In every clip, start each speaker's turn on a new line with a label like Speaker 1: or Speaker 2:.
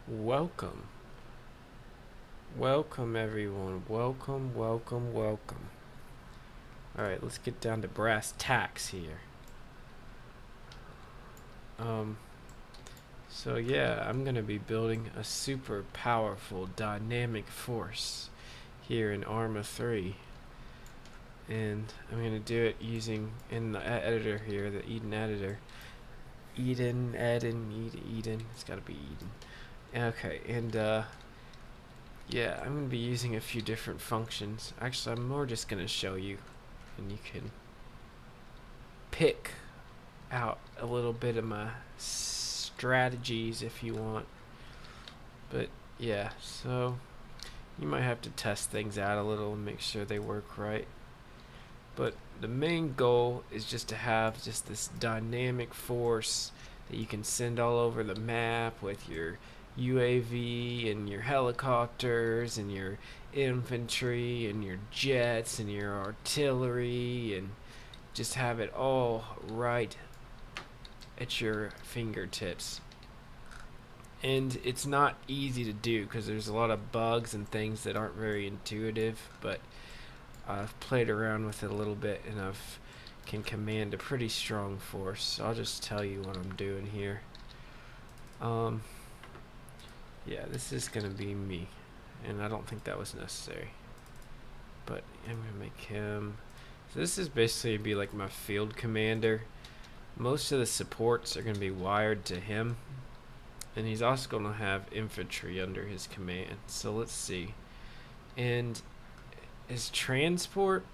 Speaker 1: Welcome. Welcome, everyone. Welcome. Alright, let's get down to brass tacks here. Um, so yeah, I'm going to be building a super powerful dynamic force here in Arma 3. And I'm going to do it using, in the editor here, the Eden editor. Eden, it's got to be Eden. Okay, and yeah, I'm going to be using a few different functions. Actually, I'm more just going to show you, and you can pick out a little bit of my strategies if you want. But yeah, so you might have to test things out a little and make sure they work right. But the main goal is just to have just this dynamic force that you can send all over the map with your UAV and your helicopters and your infantry and your jets and your artillery, and just have it all right at your fingertips. And it's not easy to do because there's a lot of bugs and things that aren't very intuitive, but I've played around with it a little bit and can command a pretty strong force. So I'll just tell you what I'm doing here. Yeah, this is gonna be me, and I don't think that was necessary, but I'm gonna make him. So this is basically be like my field commander. Most of the supports are gonna be wired to him, and he's also gonna have infantry under his command. So let's see. And his transport,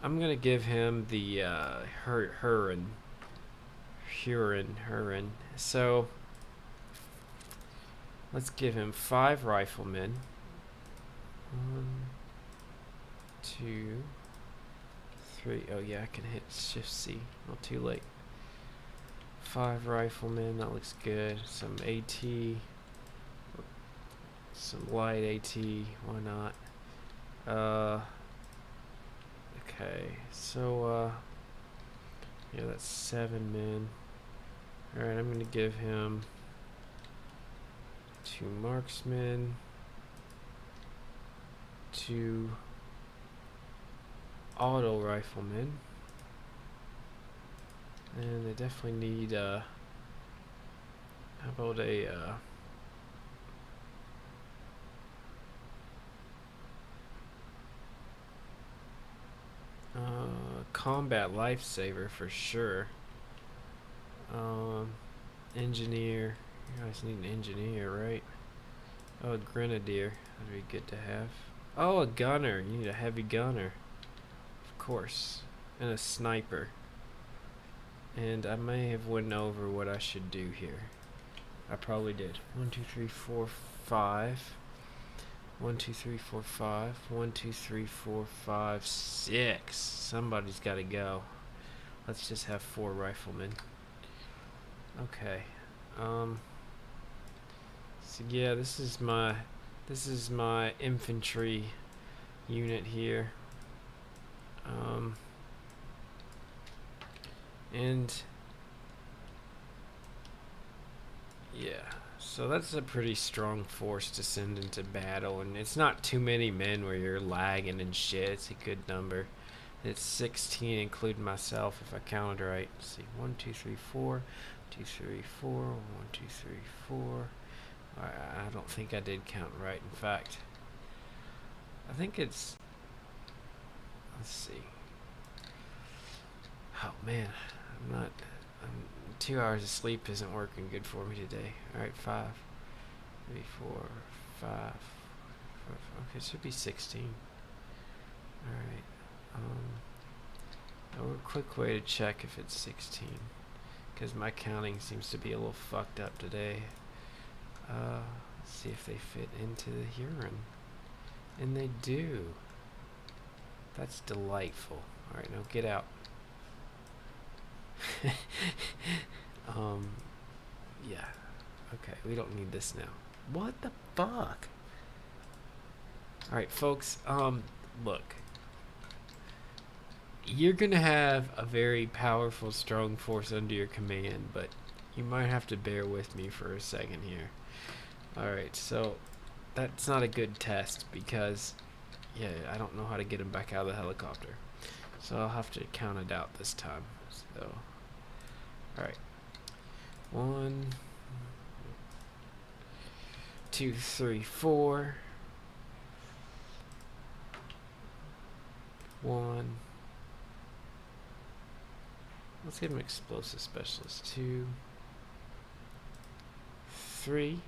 Speaker 1: I'm gonna give him the Huron. So let's give him 5 riflemen. 1, 2, 3. Oh yeah, I can hit Shift C. Not too late. 5 riflemen. That looks good. Some AT. Some light AT. Why not? Okay. So yeah, that's 7 men. All right, I'm gonna give him 2 marksmen, 2 auto riflemen, and they definitely need how about a combat lifesaver for sure. Engineer. You guys need an engineer, right? Oh, a grenadier. That'd be good to have. Oh, a gunner. You need a heavy gunner. Of course. And a sniper. And I may have went over what I should do here. I probably did. 1, 2, 3, 4, 5. 1, 2, 3, 4, 5. 1, 2, 3, 4, 5, 6. Somebody's got to go. Let's just have 4 riflemen. Okay. So yeah, this is my infantry unit here. And yeah, so that's a pretty strong force to send into battle, and it's not too many men where you're lagging and shit. It's a good number. It's 16 including myself if I counted right. Let's see, 1, 2, 3, 4, 2, 3, 4, 1, 2, 3, 4. I don't think I did count right. In fact, I think it's, let's see. Oh man, 2 hours of sleep isn't working good for me today. Alright, 5, 3, 4, 5. Okay, it should be 16. Alright. A quick way to check if it's 16, because my counting seems to be a little fucked up today. Let's see if they fit into the Huron. And they do. That's delightful. Alright, now get out. Yeah. Okay, we don't need this now. What the fuck? Alright, folks, look. You're gonna have a very powerful, strong force under your command, but you might have to bear with me for a second here. Alright, so that's not a good test because, yeah, I don't know how to get him back out of the helicopter. So I'll have to count it out this time. So, alright. 1, 2, 3, 4. 1. Let's give him explosive specialist. 2, 3.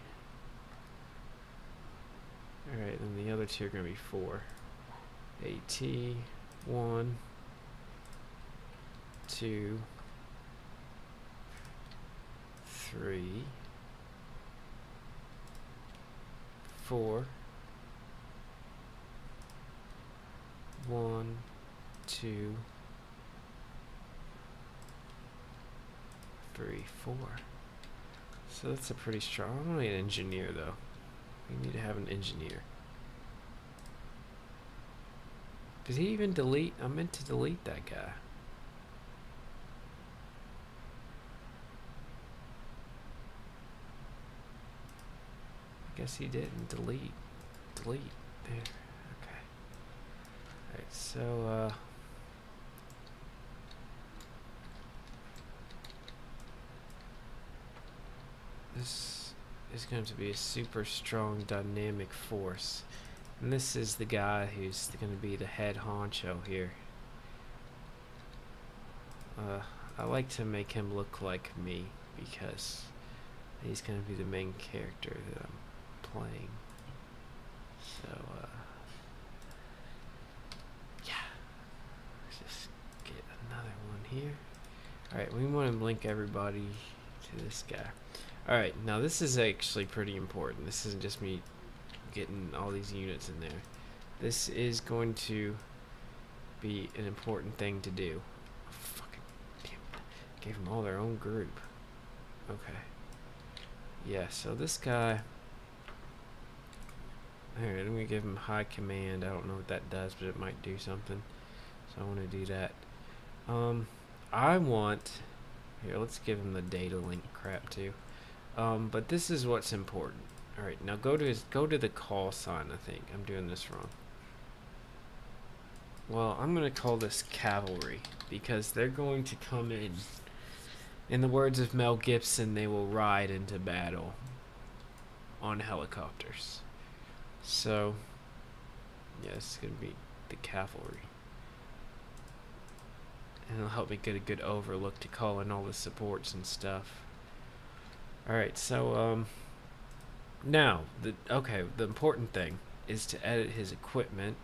Speaker 1: Alright, and the other two are going to be 4. AT. 1, 2, 3, 4. 1, 2, 3, 4. So that's a pretty strong. I need an engineer though. We need to have an engineer. Did he even delete? I meant to delete that guy. I guess he didn't delete. Delete. There. Okay. Alright, so this is going to be a super strong dynamic force. And this is the guy who's going to be the head honcho here. I like to make him look like me because he's going to be the main character that I'm playing. So, yeah. Let's just get another one here. Alright, we want to link everybody to this guy. Alright, now this is actually pretty important. This isn't just me getting all these units in there. This is going to be an important thing to do. Oh, fucking damn it. Gave them all their own group. Okay. Yeah, so this guy... Alright, I'm going to give him high command. I don't know what that does, but it might do something. So I want to do that. I want... Here, let's give him the data link crap too. But this is what's important. Alright, now go to the call sign, I think. I'm doing this wrong. Well, I'm going to call this cavalry because they're going to come in. In the words of Mel Gibson, they will ride into battle on helicopters. So, yeah, it's going to be the cavalry. And it'll help me get a good overlook to call in all the supports and stuff. Alright, so, now, the important thing is to edit his equipment.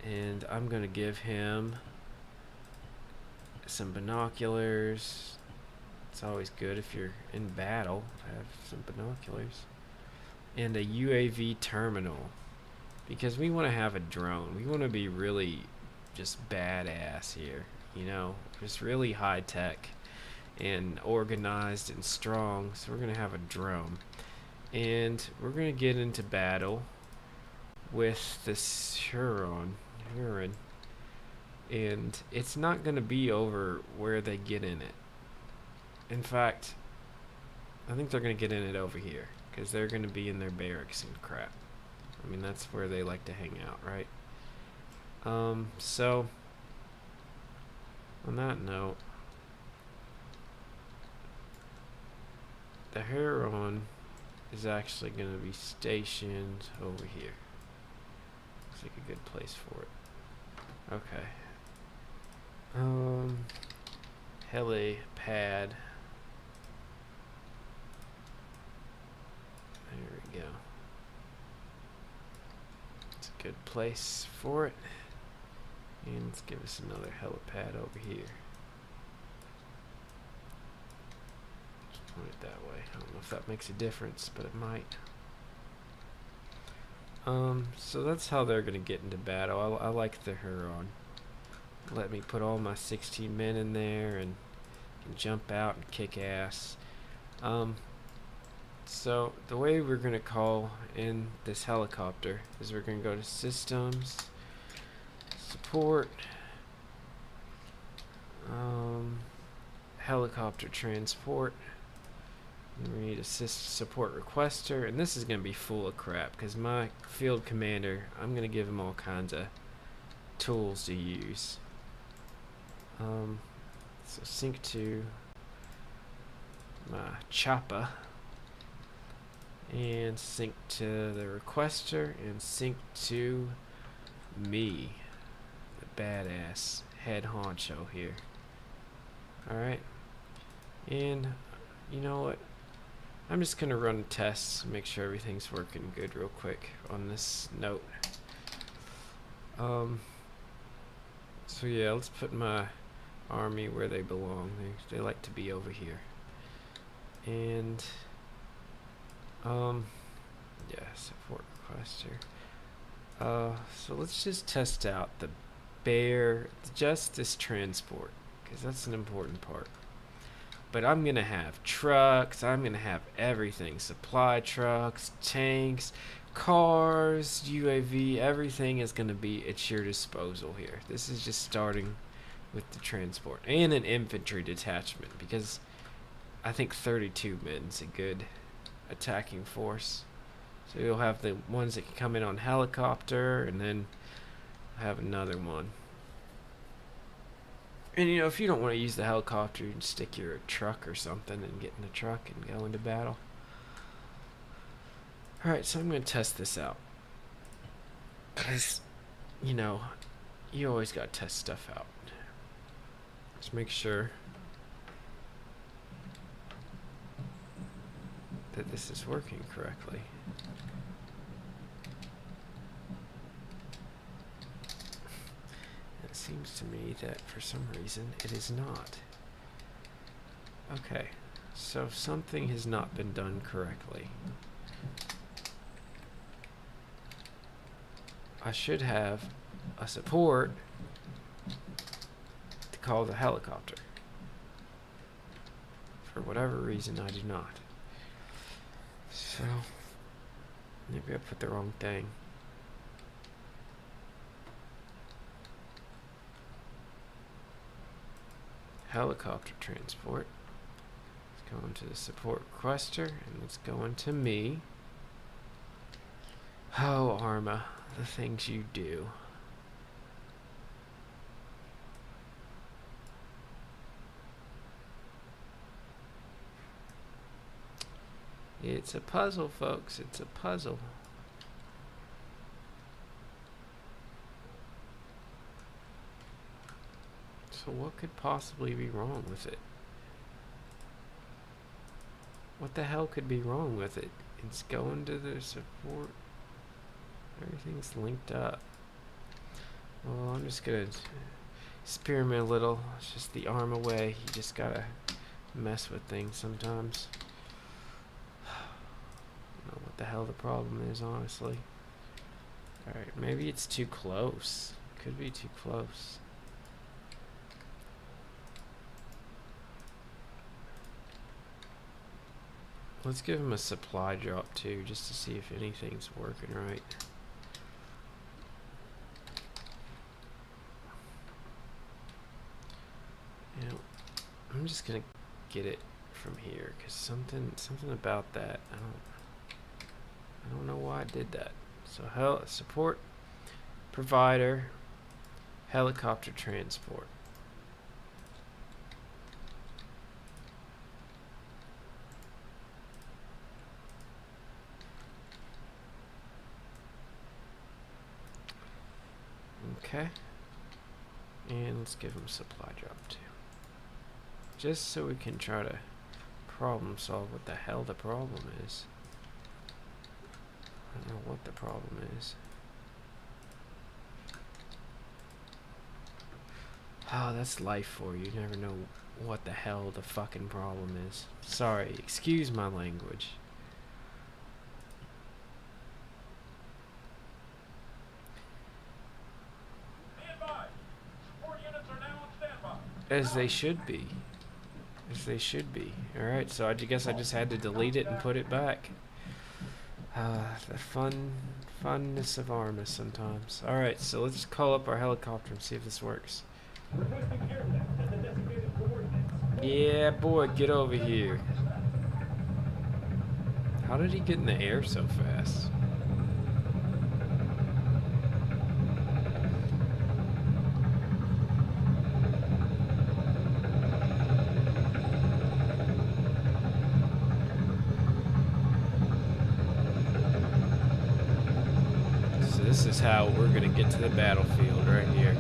Speaker 1: And I'm going to give him some binoculars. It's always good if you're in battle to have some binoculars. And a UAV terminal. Because we want to have a drone. We want to be really just badass here. You know, just really high tech and organized and strong. So we're going to have a drone. And we're going to get into battle with this Huron. And it's not going to be over where they get in it. In fact, I think they're going to get in it over here. Because they're going to be in their barracks and crap. I mean, that's where they like to hang out, right? So, on that note, the Huron is actually going to be stationed over here. Looks like a good place for it. Okay. Helipad. There we go. It's a good place for it. And let's give us another helipad over here. Just point it that way. I don't know if that makes a difference, but it might. So that's how they're going to get into battle. I like the Huron. Let me put all my 16 men in there and jump out and kick ass. So the way we're going to call in this helicopter is we're going to go to Systems, Support, Helicopter Transport. We need assist support requester, and this is going to be full of crap because my field commander, I'm going to give him all kinds of tools to use. So sync to my chopper and sync to the requester and sync to me, the badass head honcho here. Alright, and you know what, I'm just gonna run tests, make sure everything's working good real quick on this note. So yeah, let's put my army where they belong. They like to be over here. And yeah, support requester. So let's just test out the justice transport, because that's an important part. But I'm gonna have trucks, I'm gonna have everything, supply trucks, tanks, cars, UAV, everything is gonna be at your disposal here. This is just starting with the transport and an infantry detachment, because I think 32 men's a good attacking force. So you'll have the ones that can come in on helicopter, and then have another one. And you know, if you don't want to use the helicopter, you can stick your truck or something and get in the truck and go into battle. Alright, so I'm going to test this out. Because, you know, you always got to test stuff out. Just make sure that this is working correctly. It seems to me that for some reason it is not. Okay, so something has not been done correctly. I should have a support to call the helicopter. For whatever reason, I do not. So, maybe I put the wrong thing. Helicopter transport. Let's go into the support requester, and let's go into me. Oh, Arma, the things you do. It's a puzzle, folks. It's a puzzle. So what could possibly be wrong with it? What the hell could be wrong with it? It's going to the support. Everything's linked up. Well, I'm just gonna experiment a little. It's just the Arma way. You just gotta mess with things sometimes. I don't know what the hell the problem is, honestly. Alright, maybe it's too close. Could be too close. Let's give him a supply drop too, just to see if anything's working right. You know, I'm just gonna get it from here, cause something about that I don't know why I did that. So support provider helicopter transport. Okay, and let's give him supply drop too, just so we can try to problem solve what the hell the problem is. I don't know what the problem is. Oh, that's life for you. You never know what the hell the fucking problem is. Sorry, excuse my language. As they should be. As they should be. Alright, so I guess I just had to delete it and put it back. The funness of Arma sometimes. Alright, so let's call up our helicopter and see if this works. Yeah, boy, get over here. How did he get in the air so fast? So this is how we're gonna get to the battlefield right here.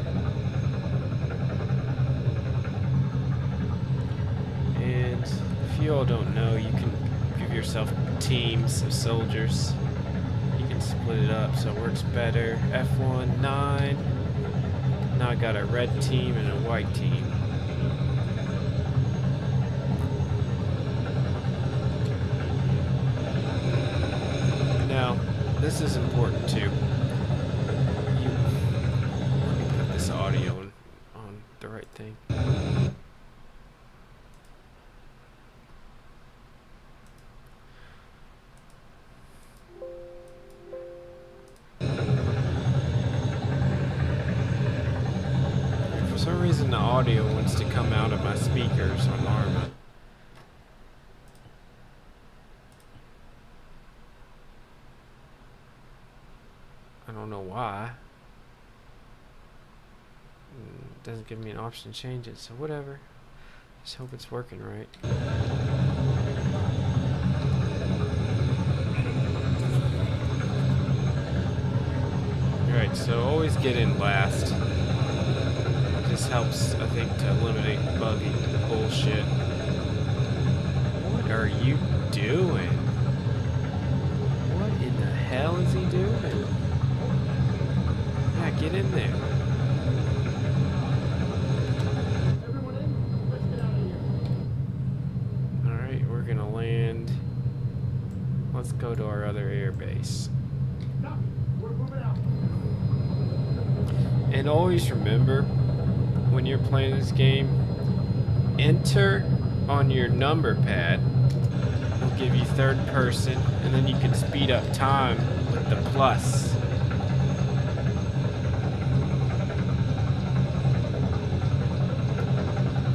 Speaker 1: And if you all don't know, you can give yourself teams of soldiers. You can split it up so it works better. F1, 9. Now I got a red team and a white team. Now, this is important too. Let me put this audio on the right thing. For some reason the audio wants to come out of my speakers on Arma. I don't know why. It doesn't give me an option to change it, so whatever. Just hope it's working right. Alright, so always get in last. This helps, I think, to eliminate buggy bullshit. What are you doing? What in the hell is he doing? Yeah, get in there. Alright, we're gonna land. Let's go to our other air base. And always remember, when you're playing this game, enter on your number pad. It'll give you third person, and then you can speed up time with the plus.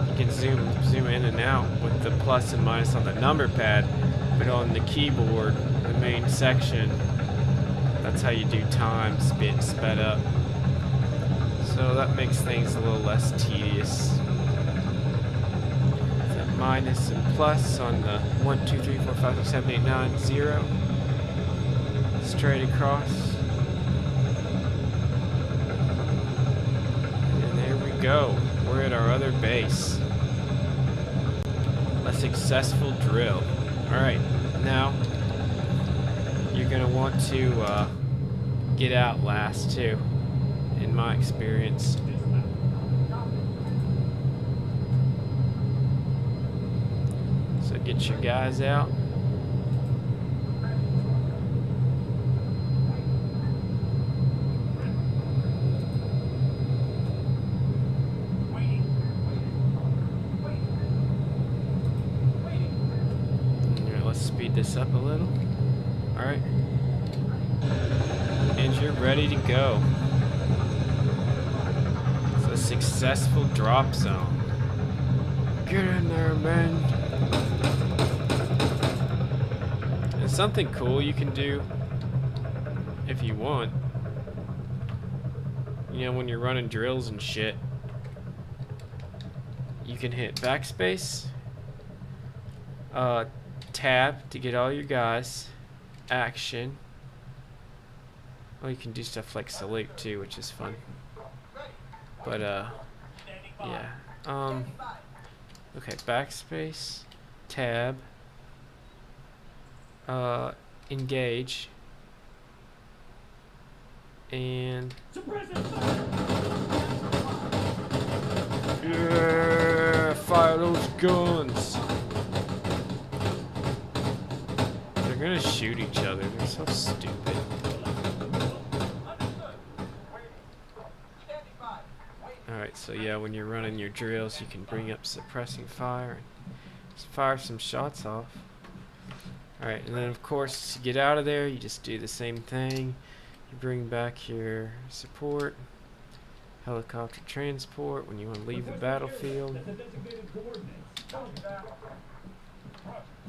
Speaker 1: You can zoom in and out with the plus and minus on the number pad, but on the keyboard, the main section, that's how you do time sped up. So that makes things a little less tedious. That minus and plus on the 1, 2, 3, 4, 5, 6, 7, 8, 9, 0. Straight across. And there we go. We're at our other base. A successful drill. Alright, now you're going to want to get out last too. In my experience. So get your guys out. Alright, let's speed this up a little. Alright. And you're ready to go. Successful drop zone. Get in there, man. And something cool you can do if you want. You know, when you're running drills and shit, you can hit backspace, tab to get all your guys, action. Well, you can do stuff like salute too, which is fun. But, yeah. Okay, backspace, tab, engage, and... Yeah, fire those guns! They're gonna shoot each other, they're so stupid. Alright, so yeah, when you're running your drills, you can bring up suppressing fire and just fire some shots off. Alright, and then of course, to get out of there, you just do the same thing. You bring back your support, helicopter transport when you want to leave the battlefield.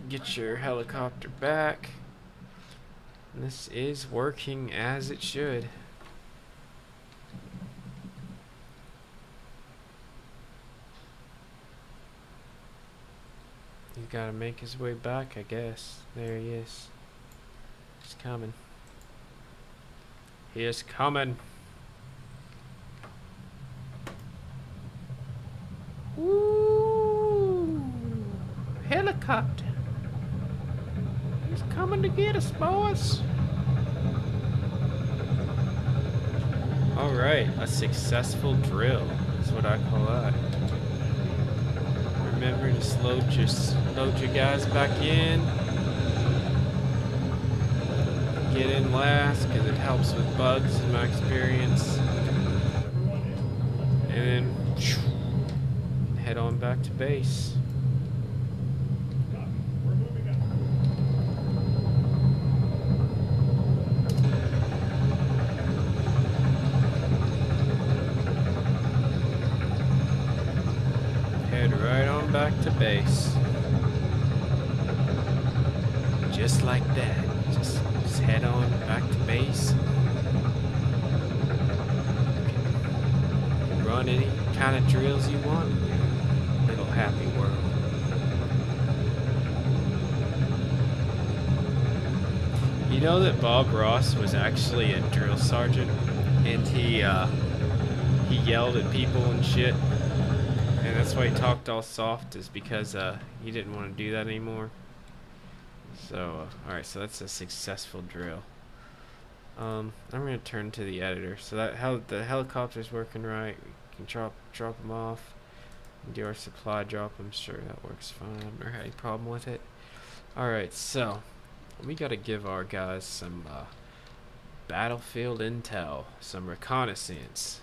Speaker 1: Get your helicopter back. This is working as it should. He's gotta make his way back, I guess. There he is. He's coming. He is coming. Woo! Helicopter. He's coming to get us, boys. Alright, a successful drill is what I call that. Remember to load your guys back in. Get in last because it helps with bugs in my experience. And then head on back to base. Head right on back to base. Just like that. Just head on back to base. Run any kind of drills you want. Little happy world. You know that Bob Ross was actually a drill sergeant, and he yelled at people and shit, and that's why he talked all soft, is because he didn't want to do that anymore. So alright, so that's a successful drill. I'm gonna turn to the editor. So that the helicopter's working right. We can drop them off and do our supply drop. I'm sure that works fine. I've never had any problem with it. Alright, so we gotta give our guys some battlefield intel, some reconnaissance.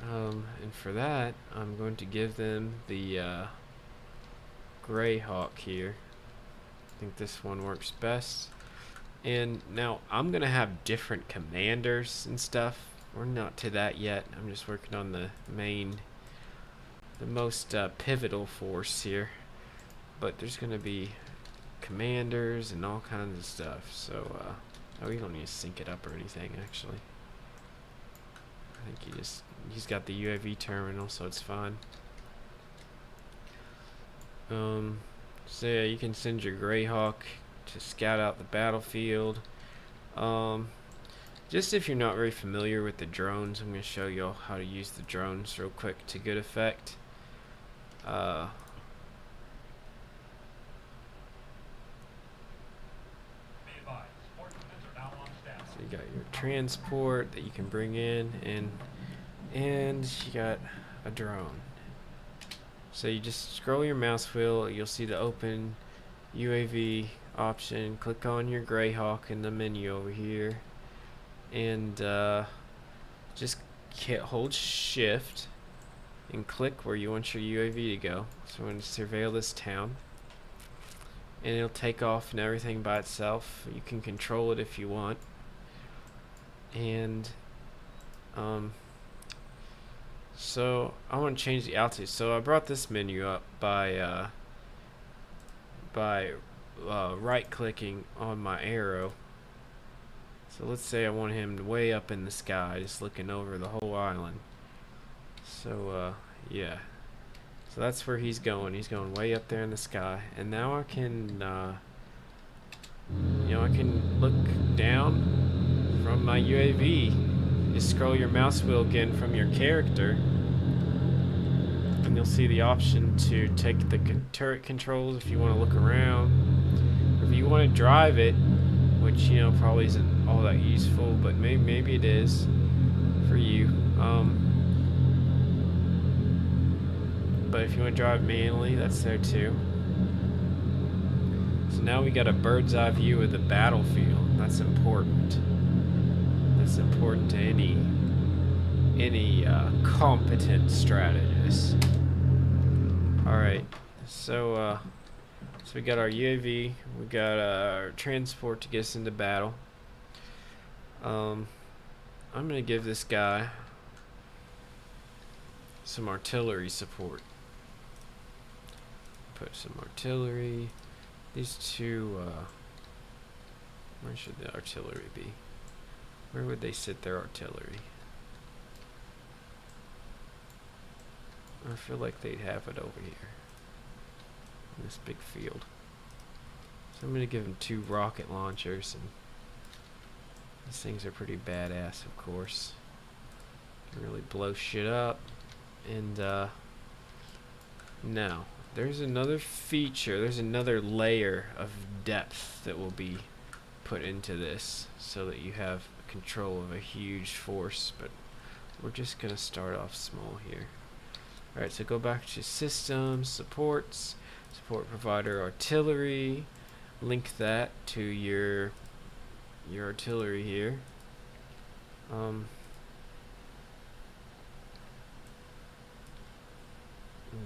Speaker 1: And for that, I'm going to give them the Greyhawk here. I think this one works best. And now I'm gonna have different commanders and stuff. We're not to that yet. I'm just working on the most pivotal force here. But there's gonna be commanders and all kinds of stuff. So oh, we don't need to sync it up or anything actually. I think he's got the UAV terminal, so it's fine. So yeah, you can send your Greyhawk to scout out the battlefield. Just if you're not very familiar with the drones, I'm going to show you all how to use the drones real quick to good effect. So you got your transport that you can bring in, and you got a drone. So you just scroll your mouse wheel, you'll see the open UAV option. Click on your Greyhawk in the menu over here, and just hold shift and click where you want your UAV to go. So I'm going to surveil this town, and it'll take off and everything by itself. You can control it if you want. And so I want to change the altitude. So I brought this menu up by right clicking on my arrow. So let's say I want him way up in the sky, just looking over the whole island. So yeah, so that's where he's going. He's going way up there in the sky. And now I can I can look down from my UAV. Just scroll your mouse wheel again from your character, and you'll see the option to take the turret controls if you want to look around. If you want to drive it, which probably isn't all that useful, but maybe it is for you. But if you want to drive manually, that's there too. So now we got a bird's eye view of the battlefield. That's important. That's important to any competent strategist. All right, so we got our UAV, we got our transport to get us into battle. I'm gonna give this guy some artillery support. Put some artillery. These two Where should the artillery be? Where would they sit their artillery? I feel like they'd have it over here. In this big field. So I'm going to give them 2 rocket launchers. And these things are pretty badass, of course. Can really blow shit up. And, now, there's another feature. There's another layer of depth that will be put into this so that you have control of a huge force, but we're just gonna start off small here. Alright, so go back to systems, supports, support provider artillery, link that to your artillery here.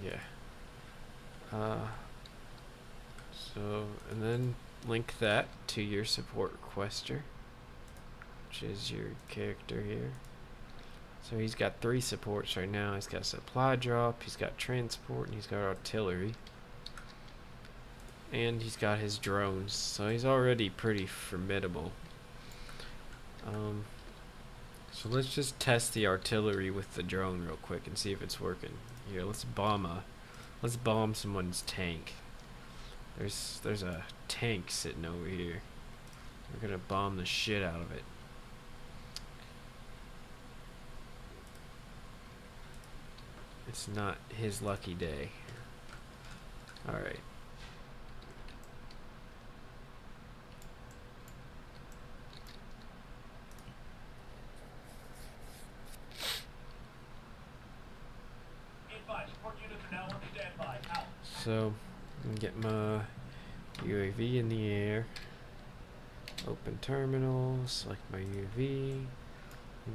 Speaker 1: Yeah. So, and then link that to your support requester, which is your character here. So he's got 3 supports right now. He's got supply drop, he's got transport, and he's got artillery. And he's got his drones, so he's already pretty formidable. So let's just test the artillery with the drone real quick and see if it's working. Here, let's bomb someone's tank. There's a tank sitting over here. We're gonna bomb the shit out of it. It's not his lucky day. Alright. So, I'm gonna get my UAV in the air. Open terminal, select my UAV. We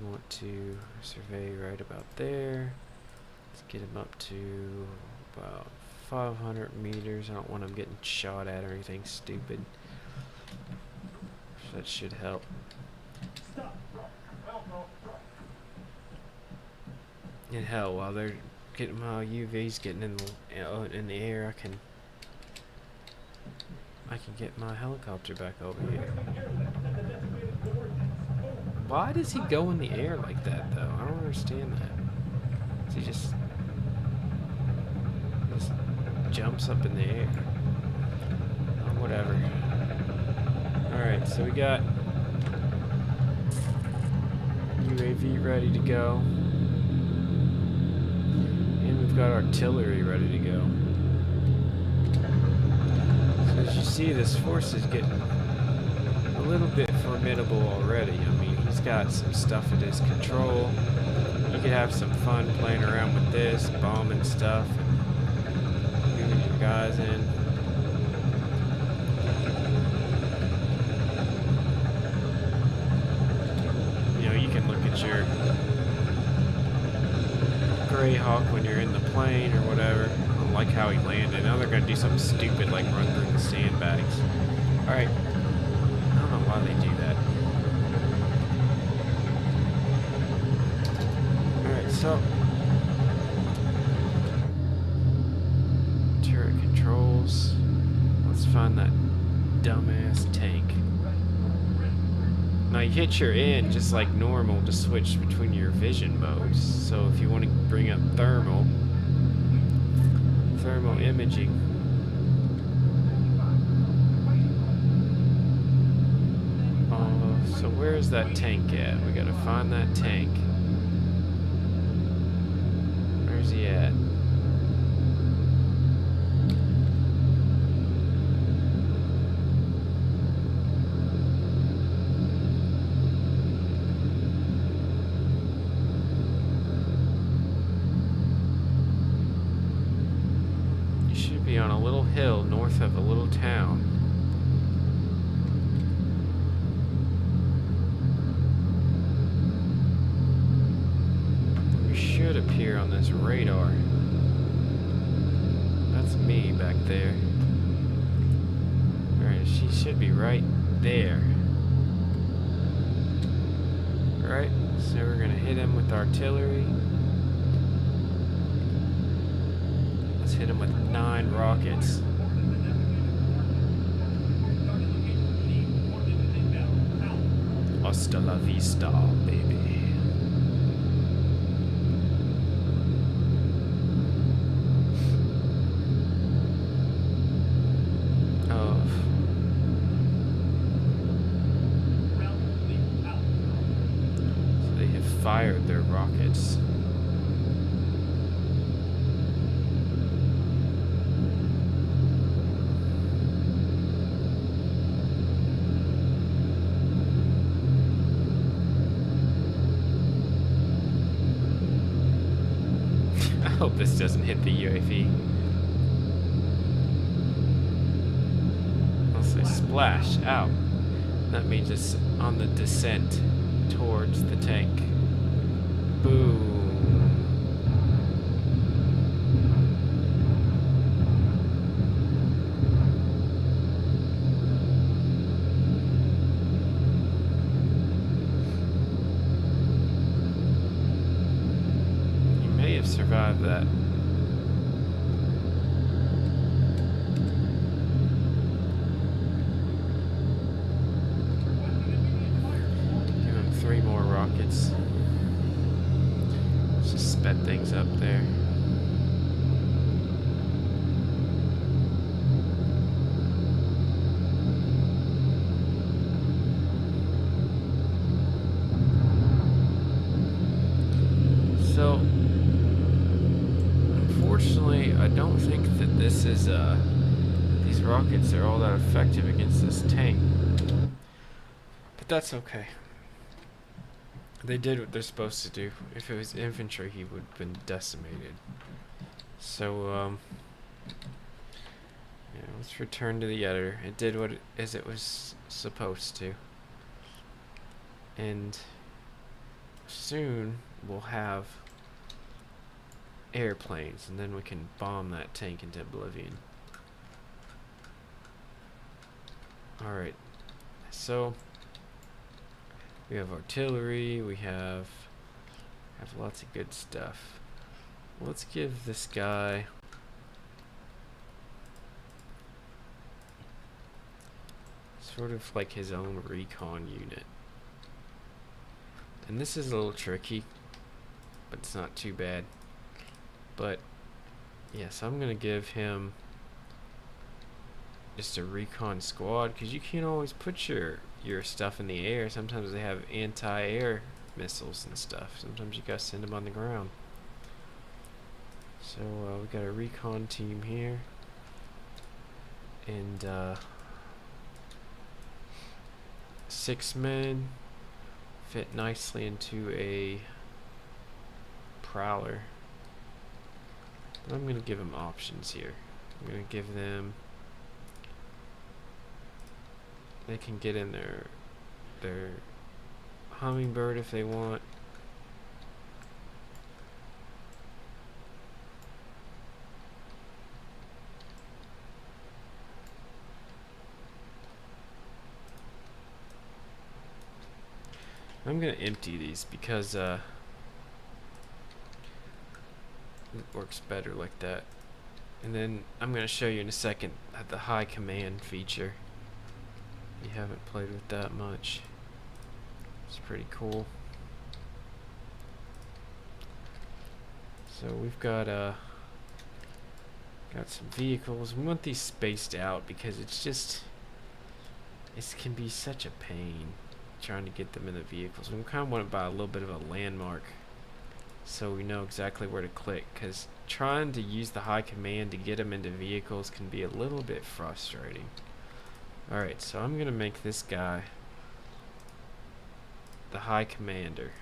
Speaker 1: want to survey right about there. Let's get him up to about 500 meters. I don't want him getting shot at or anything stupid. So that should help. And hell, while they're getting my UVs getting in the air, I can get my helicopter back over here. Why does he go in the air like that, though? I don't understand that. He just jumps up in the air. Oh, whatever. Alright, so we got UAV ready to go. And we've got artillery ready to go. So as you see, this force is getting a little bit formidable already. I mean, he's got some stuff at his control. You could have some fun playing around with this, bombing stuff, and moving your guys in. You know, you can look at your Greyhawk when you're in the plane or whatever. I don't like how he landed. Now they're gonna do something stupid like run through the sandbags. Alright. I don't know why they do that. Alright, so turret controls. Let's find that dumbass tank. Now you hit your N just like normal to switch between your vision modes. So if you want to bring up thermal imaging. So where is that tank at? We gotta find that tank. Where's he at? On a little hill north of a little town. You should appear on this radar. That's me back there. Alright, she should be right there. Alright, so we're gonna hit him with artillery. Hit him with 9 rockets. Hasta la vista, baby. Oh. So they have fired their rockets. I hope this doesn't hit the UAV. I'll say splash out. That means it's on the descent towards the tank. Boom. You may have survived that. Give him 3 more rockets. Let's just sped things up there. So, unfortunately, I don't think that this is, these rockets are all that effective against this tank. But that's okay. They did what they're supposed to do. If it was infantry, he would have been decimated. So, yeah, let's return to the editor. It did what it was supposed to. And soon we'll have airplanes, and then we can bomb that tank into oblivion. Alright, so we have artillery, we have lots of good stuff. Let's give this guy sort of like his own recon unit. And this is a little tricky, but it's not too bad. But yes, I'm gonna give him just a recon squad, because you can't always put your stuff in the air. Sometimes they have anti-air missiles and stuff. Sometimes you gotta send them on the ground. So we got a recon team here, and 6 men fit nicely into a prowler. But I'm gonna give them options here. I'm gonna give them, they can get in their Hummingbird if they want. I'm gonna empty these because it works better like that. And then I'm gonna show you in a second the high command feature. You haven't played with that much. It's pretty cool. So we've got some vehicles. We want these spaced out because it's just, it can be such a pain trying to get them in the vehicles. We kind of want to buy a little bit of a landmark so we know exactly where to click, because trying to use the high command to get them into vehicles can be a little bit frustrating. Alright, so I'm gonna make this guy the high commander,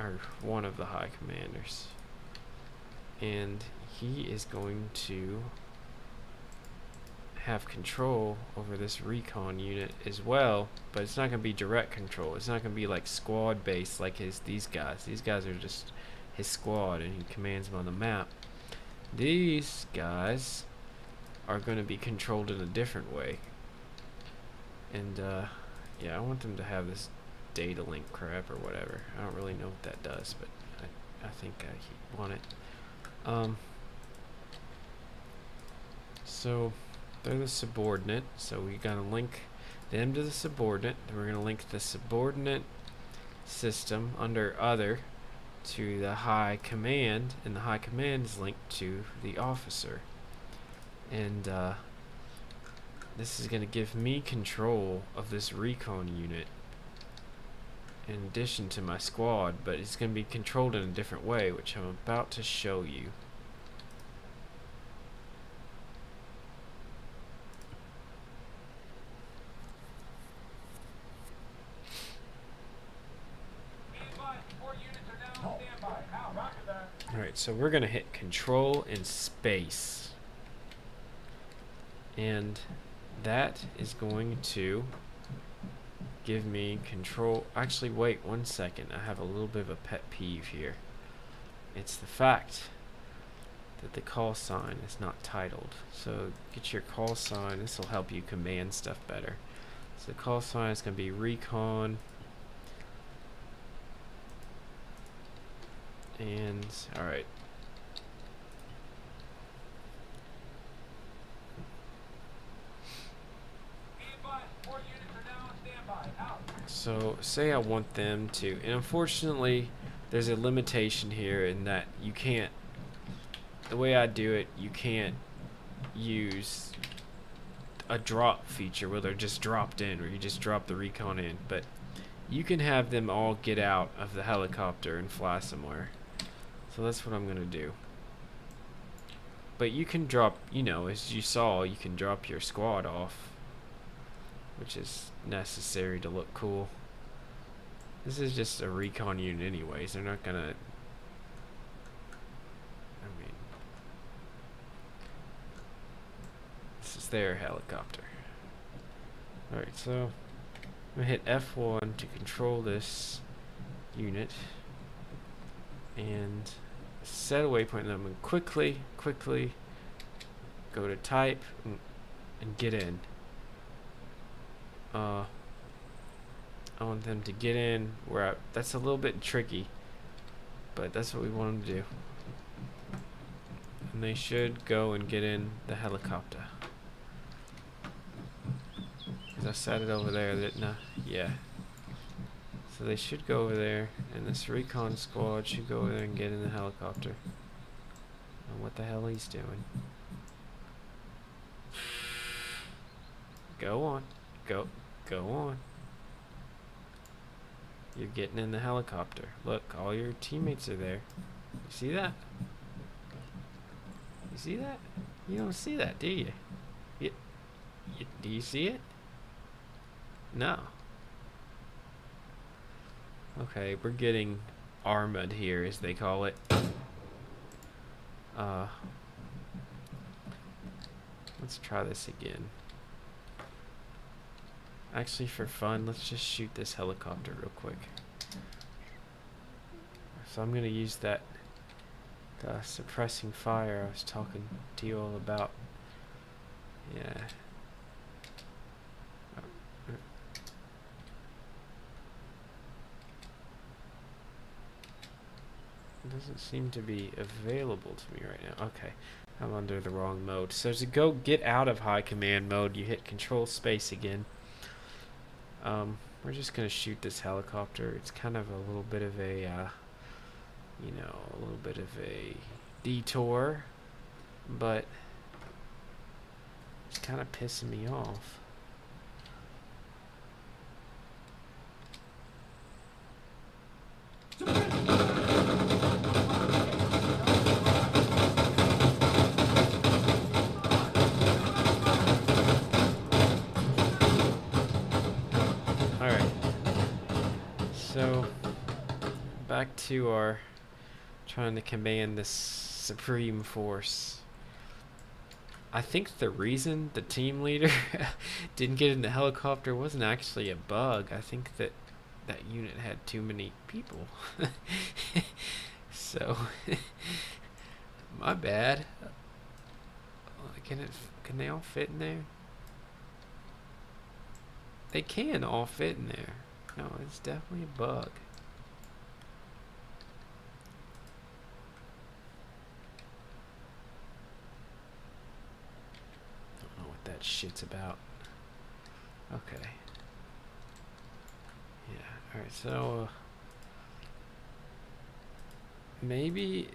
Speaker 1: or one of the high commanders, and he is going to have control over this recon unit as well, but it's not going to be direct control. It's not going to be like squad based like these guys. These guys are just his squad and he commands them on the map. These guys are going to be controlled in a different way. And yeah, I want them to have this data link crap or whatever. I don't really know what that does, but I think I want it. So they're the subordinate, so we gotta link them to the subordinate. Then we're going to link the subordinate system under other to the high command, and the high command is linked to the officer. And this is going to give me control of this recon unit in addition to my squad, but it's going to be controlled in a different way, which I'm about to show you. Alright, so we're going to hit control and space. And that is going to give me control. Actually, wait 1 second. I have a little bit of a pet peeve here. It's the fact that the call sign is not titled. So get your call sign. This will help you command stuff better. So the call sign is going to be recon. And alright. So say I want them to, and unfortunately there's a limitation here in that you can't, the way I do it, you can't use a drop feature where they're just dropped in, or you just drop the recon in, but you can have them all get out of the helicopter and fly somewhere. So that's what I'm gonna do. But you can drop, you know, as you saw, you can drop your squad off, which is necessary to look cool. This is just a recon unit anyways. They're not gonna, I mean, this is their helicopter. Alright, so I'm gonna hit F1 to control this unit and set a waypoint. And I'm gonna quickly go to type and get in. I want them to get in where that's a little bit tricky, but that's what we want them to do. And they should go and get in the helicopter. Because I set it over there, didn't I? Yeah. So they should go over there, and this recon squad should go over there and get in the helicopter. And what the hell he's doing. Go on. Go on. You're getting in the helicopter. Look, all your teammates are there. You see that? You see that? You don't see that, do you? Do you see it? No. Okay, we're getting armored here, as they call it. Let's try this again. Actually, for fun, let's just shoot this helicopter real quick. So I'm going to use that suppressing fire I was talking to you all about. Yeah. It doesn't seem to be available to me right now. Okay. I'm under the wrong mode. So to go get out of high command mode, you hit control space again. We're just gonna shoot this helicopter. It's kind of a little bit of a, you know, a little bit of a detour, but it's kind of pissing me off. So, back to our trying to command this supreme force. I think the reason the team leader didn't get in the helicopter wasn't actually a bug. I think that that unit had too many people. So, my bad. Can they all fit in there? They can all fit in there. No, it's definitely a bug. Don't know what that shit's about. Okay. Yeah. All right. So maybe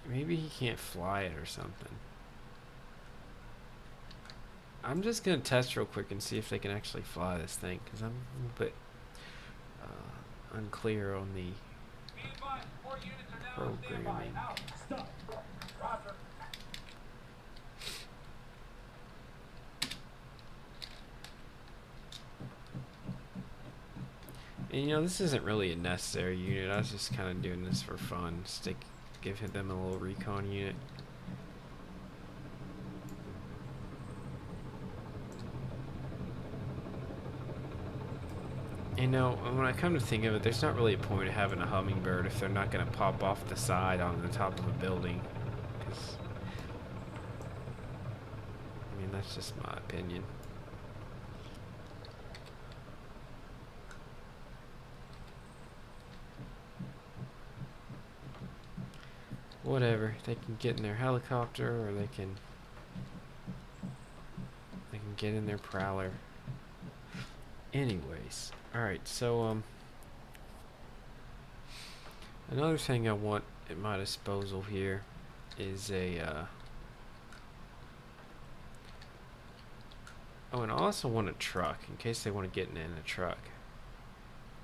Speaker 1: he can't fly it or something. I'm just gonna test real quick and see if they can actually fly this thing, because I'm a little bit unclear on the programming. And you know, this isn't really a necessary unit. I was just kind of doing this for fun, just to give them a little recon unit. You know, when I come to think of it, there's not really a point of having a hummingbird if they're not going to pop off the side on the top of a building. 'Cause, I mean, that's just my opinion. Whatever, they can get in their helicopter, or they can get in their prowler. Anyways, alright, so another thing I want at my disposal here is a oh, and I also want a truck in case they want to get in a truck.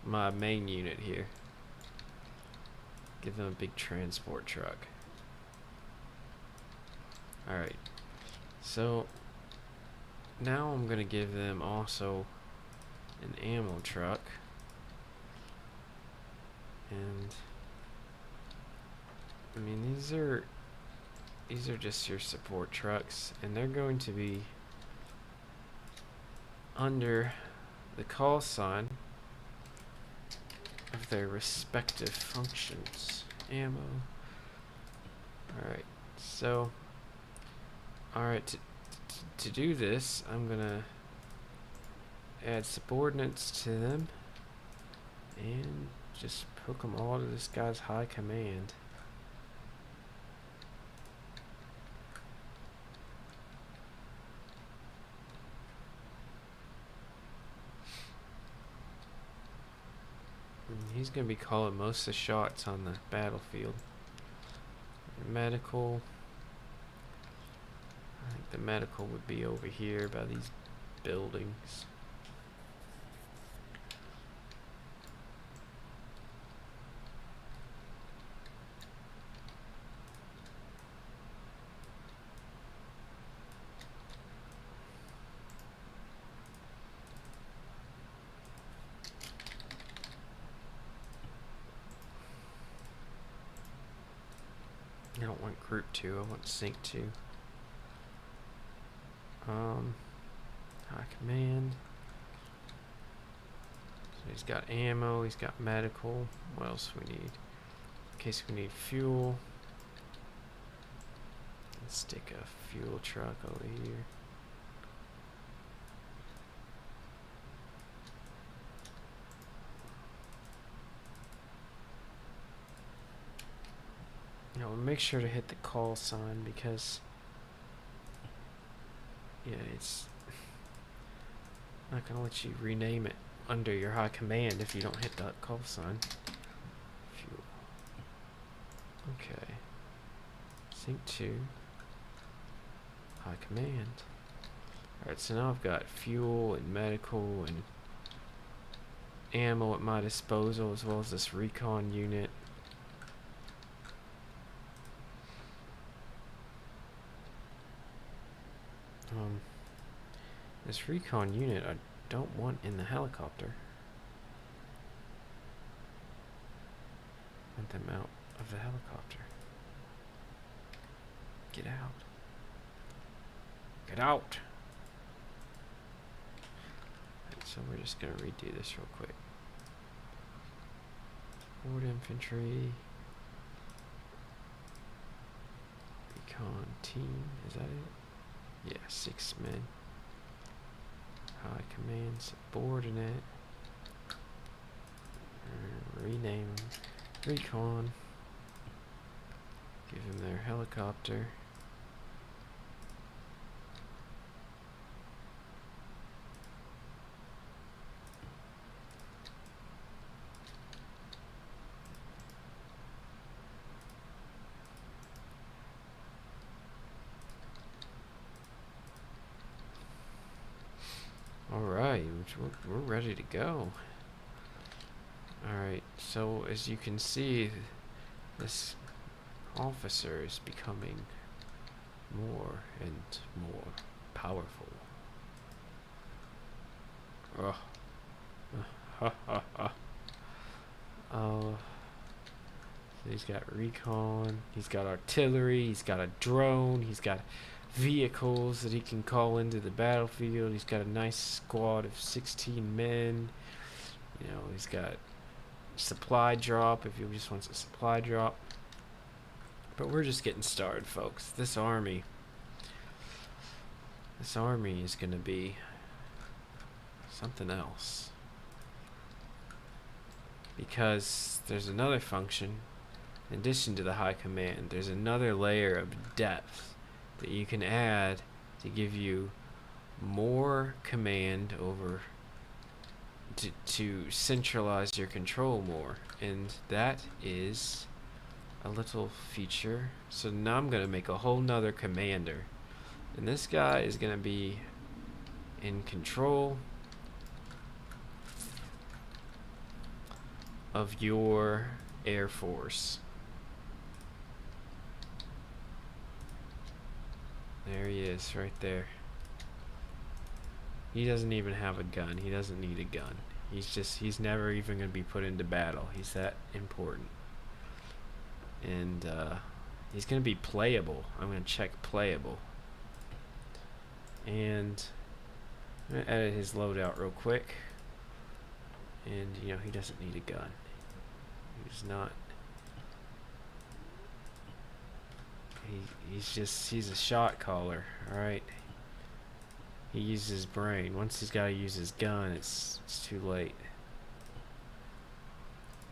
Speaker 1: My main unit here. Give them a big transport truck. Alright, so now I'm gonna give them also an ammo truck, and I mean these are just your support trucks, and they're going to be under the call sign of their respective functions. Ammo. Alright, so alright, to do this, I'm gonna add subordinates to them and just hook them all to this guy's high command. And he's gonna be calling most of the shots on the battlefield. Medical. I think the medical would be over here by these buildings. I don't want group 2, I want sync 2. High command. So he's got ammo, he's got medical. What else we need? In case we need fuel. Let's stick a fuel truck over here. You know, make sure to hit the call sign, because yeah, it's not gonna let you rename it under your high command if you don't hit that call sign. Fuel. Okay. Sync 2. High command. Alright, so now I've got fuel and medical and ammo at my disposal, as well as this recon unit. This recon unit I don't want in the helicopter. I want them out of the helicopter. Get out. Get out! Right, so we're just gonna redo this real quick. Horde infantry. Recon team, is that it? Yeah, 6 men. High command subordinate. Rename them. Recon. Give them their helicopter. Alright, we're ready to go. Alright, so as you can see, this officer is becoming more and more powerful. Oh. Ha ha ha. So he's got recon, he's got artillery, he's got a drone, he's got vehicles that he can call into the battlefield. He's got a nice squad of 16 men. You know, he's got supply drop if he just wants a supply drop. But we're just getting started, folks. This army is going to be something else. Because there's another function. In addition to the high command, there's another layer of depth that you can add to give you more command over, to centralize your control more. And that is a little feature. So now I'm going to make a whole nother commander. And this guy is going to be in control of your Air Force. There he is, right there. He doesn't even have a gun. He doesn't need a gun. He's never even going to be put into battle. He's that important. And he's going to be playable. I'm going to check playable. And I'm going to edit his loadout real quick. And, you know, he doesn't need a gun. He's not. He's a shot caller, alright? He uses his brain. Once he's got to use his gun, it's too late.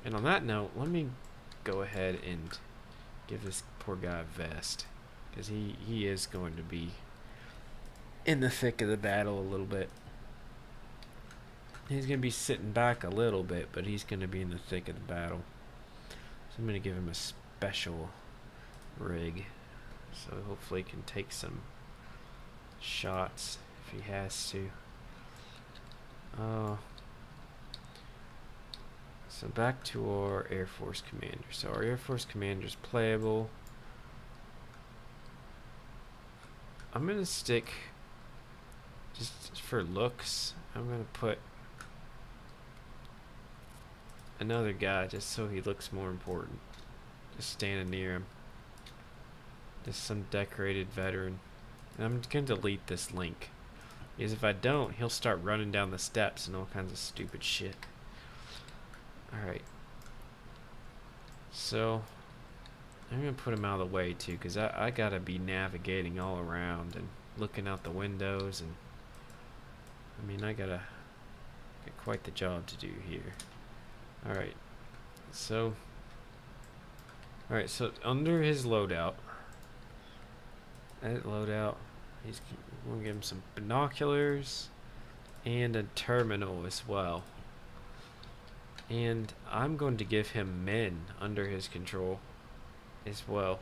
Speaker 1: And on that note, let me go ahead and give this poor guy a vest. Because he is going to be in the thick of the battle a little bit. He's going to be sitting back a little bit, but he's going to be in the thick of the battle. So I'm going to give him a special rig. So hopefully he can take some shots if he has to. So back to our Air Force commander. So our Air Force commander is playable. I'm going to stick, just for looks, I'm going to put another guy just so he looks more important. Just standing near him. Just some decorated veteran. And I'm going to delete this link. Because if I don't, he'll start running down the steps and all kinds of stupid shit. Alright. So, I'm going to put him out of the way too. Because I got to be navigating all around and looking out the windows. And I mean, I got to get quite the job to do here. Alright. So, under his loadout, edit loadout, he's going to give him some binoculars and a terminal as well. And I'm going to give him men under his control as well.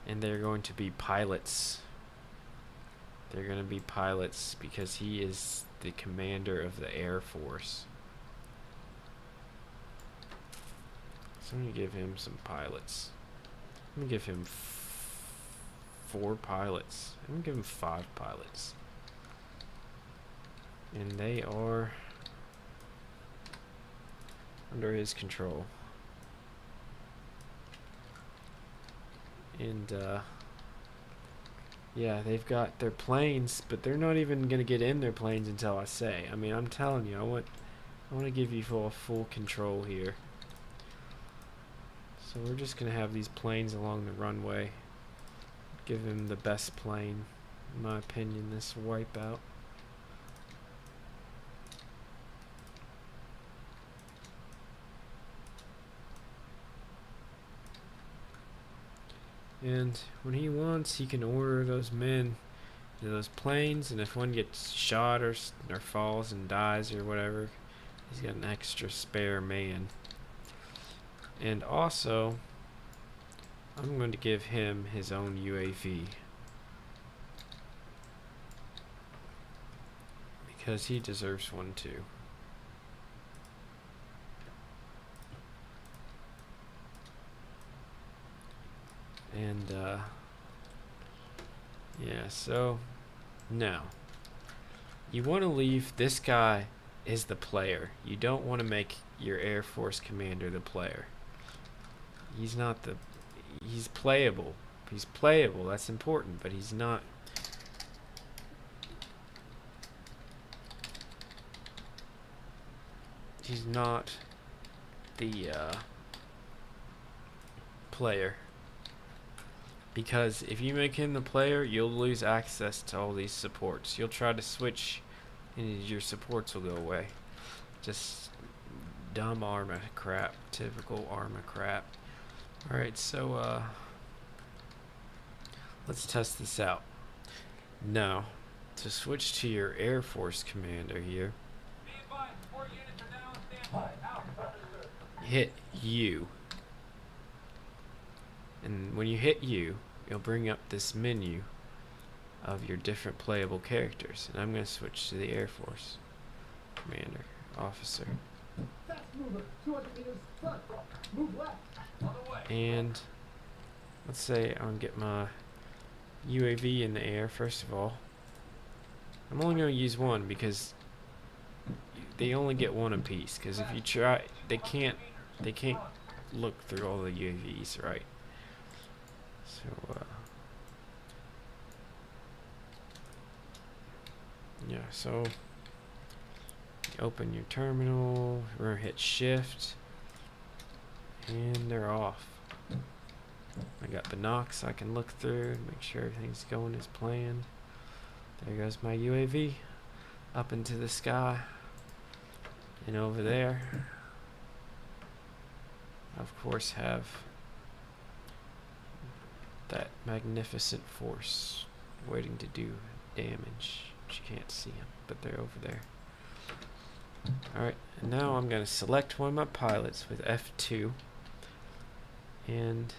Speaker 1: And they're going to be pilots. They're going to be pilots because he is the commander of the Air Force. So I'm going to give him some pilots. I'm going to give him 4 pilots. I'm going to give him 5 pilots. And they are under his control. And, yeah, they've got their planes, but they're not even going to get in their planes until I say. I mean, I'm telling you, I want to give you full control here. So we're just going to have these planes along the runway. Give him the best plane, in my opinion, this wipeout. And when he wants, he can order those men to those planes, and if one gets shot or falls and dies or whatever, he's got an extra spare man. And also, I'm going to give him his own UAV. because he deserves one too. And yeah, so now you want to leave this guy is the player. You don't want to make your Air Force commander the player. He's not the... He's playable. He's playable, that's important, but he's not... He's not the player. Because if you make him the player, you'll lose access to all these supports. You'll try to switch and your supports will go away. Just dumb Arma crap. Typical Arma crap. Alright, so let's test this out. Now, to switch to your Air Force commander here, hit U. And when you hit U, you'll bring up this menu of your different playable characters. And I'm going to switch to the Air Force commander, officer.
Speaker 2: Fast mover, 200 meters front. Move left. On the way.
Speaker 1: And let's say I'll get my UAV in the air first of all. I'm only going to use one because they only get one apiece. Because if you try, they can't look through all the UAVs, right? So yeah, so you open your terminal, we're gonna hit shift, and they're off. I got binocs I can look through and make sure everything's going as planned. There goes my UAV up into the sky, and over there I of course have that magnificent force waiting to do damage. But you can't see them, but they're over there. Alright, and now I'm going to select one of my pilots with F2 and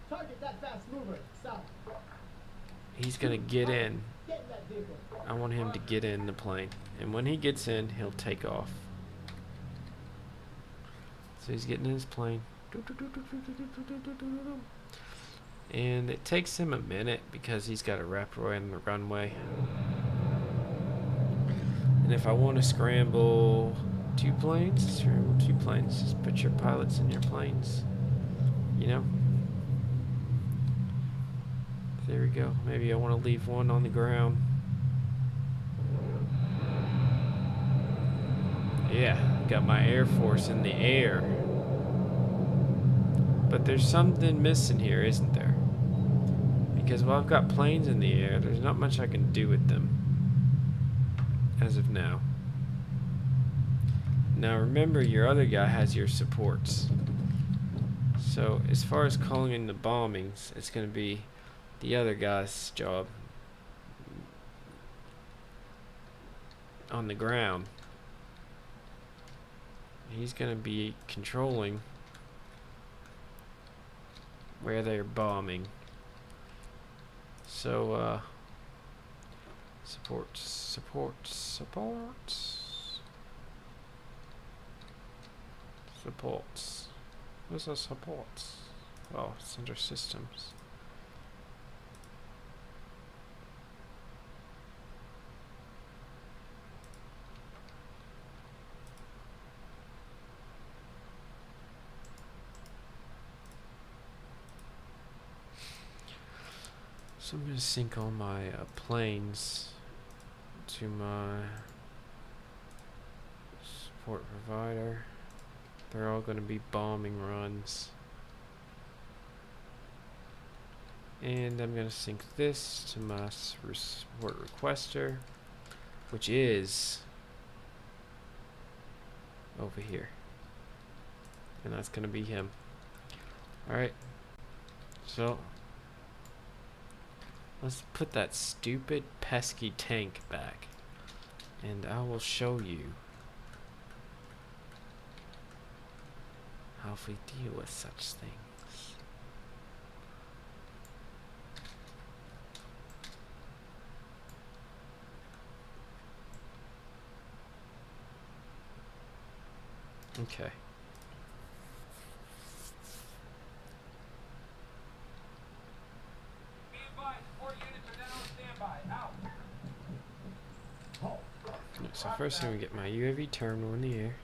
Speaker 2: Target that fast mover. South.
Speaker 1: he's going to get in.
Speaker 2: Get in that vehicle.
Speaker 1: I want him to get in the plane, and when he gets in, he'll take off. So he's getting in his plane. And it takes him a minute because he's got to wrap around the runway. And if I want to scramble two planes, just put your pilots in your planes. You know? There we go. Maybe I want to leave one on the ground. Yeah, got my Air Force in the air. But there's something missing here, isn't there? Because while I've got planes in the air, there's not much I can do with them. As of now. Now remember, your other guy has your supports. So as far as calling in the bombings, it's going to be the other guy's job. On the ground. He's going to be controlling where they're bombing. So, supports. Where's the supports? Oh, it's under systems. So I'm going to sync all my planes to my support provider. They're all going to be bombing runs. And I'm going to sync this to my support requester, which is over here. And that's going to be him. Alright. So let's put that stupid, pesky tank back. And I will show you how we deal with such things. Okay.
Speaker 2: Be advised, 4 units are down on standby. Out. Halt.
Speaker 1: So first I'm gonna get my UAV terminal in the air.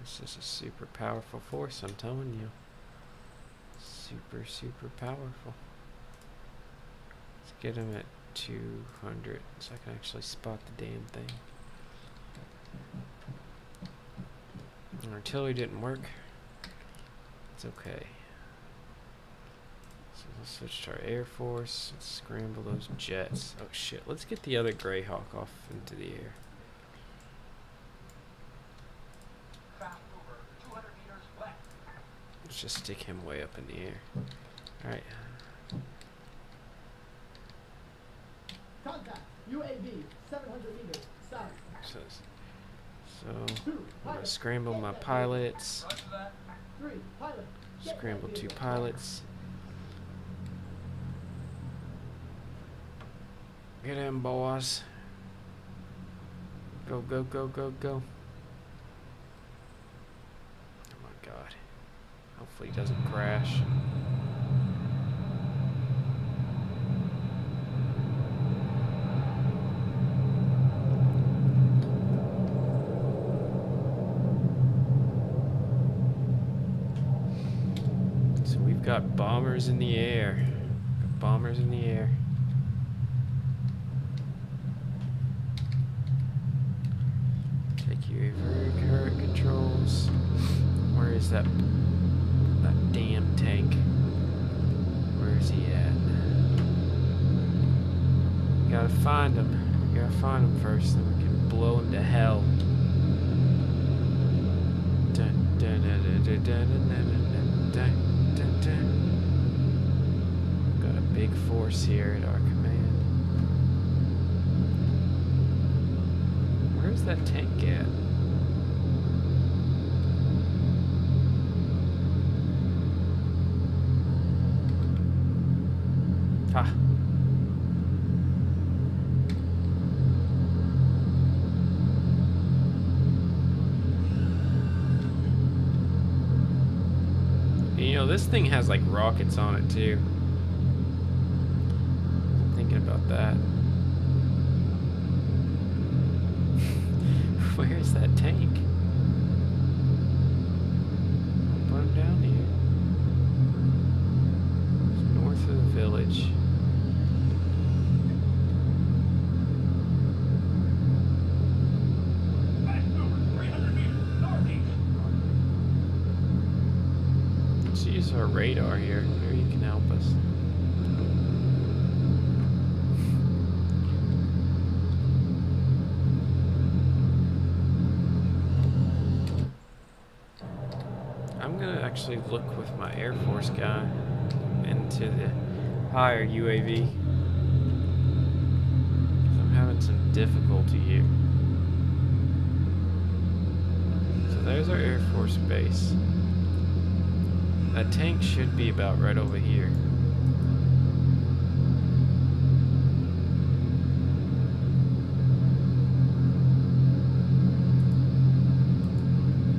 Speaker 1: This is a super powerful force, I'm telling you. Super, super powerful. Let's get him at 200 so I can actually spot the damn thing. Artillery didn't work. It's okay. So let's switch to our Air Force. Let's scramble those jets. Oh shit, let's get the other Greyhawk off into the air.
Speaker 2: Fast mover, 200 meters left.
Speaker 1: Let's just stick him way up in the air. Alright.
Speaker 2: Contact. UAV, 700 meters south.
Speaker 1: So I'm gonna scramble my pilots.
Speaker 2: Roger that. 3, pilot.
Speaker 1: Scramble 2 pilots. Get in, boys. Go, go, go, go, go. Oh my god. Hopefully he doesn't crash. So we've got bombers in the air. Got bombers in the air. Take you over current controls. Where is that damn tank? Where is he at? We gotta find him. We gotta find him first, then we can blow him to hell. Dun, dun, dun, dun, dun, dun, dun, dun, dun, dun. Got a big force here at our command. Where's that tank at? Ha. You know, this thing has like rockets on it too. I'm thinking about that. Where's that tank? I'll put him down here. It's north of the village.
Speaker 2: Fast mover, 300 meters northeast.
Speaker 1: Let's use our radar here. Maybe he can help us. I'm gonna actually look with my Air Force guy into the higher UAV. 'Cause I'm having some difficulty here. So there's our Air Force base. That tank should be about right over here.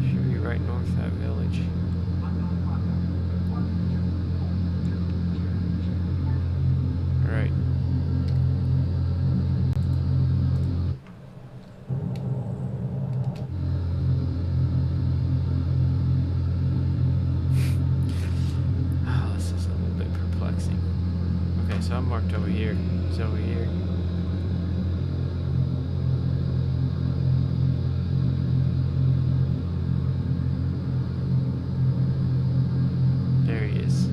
Speaker 1: Should be right north of that village. Alright. Oh, this is a little bit perplexing. Okay, so I'm marked over here. He's over here. There he is.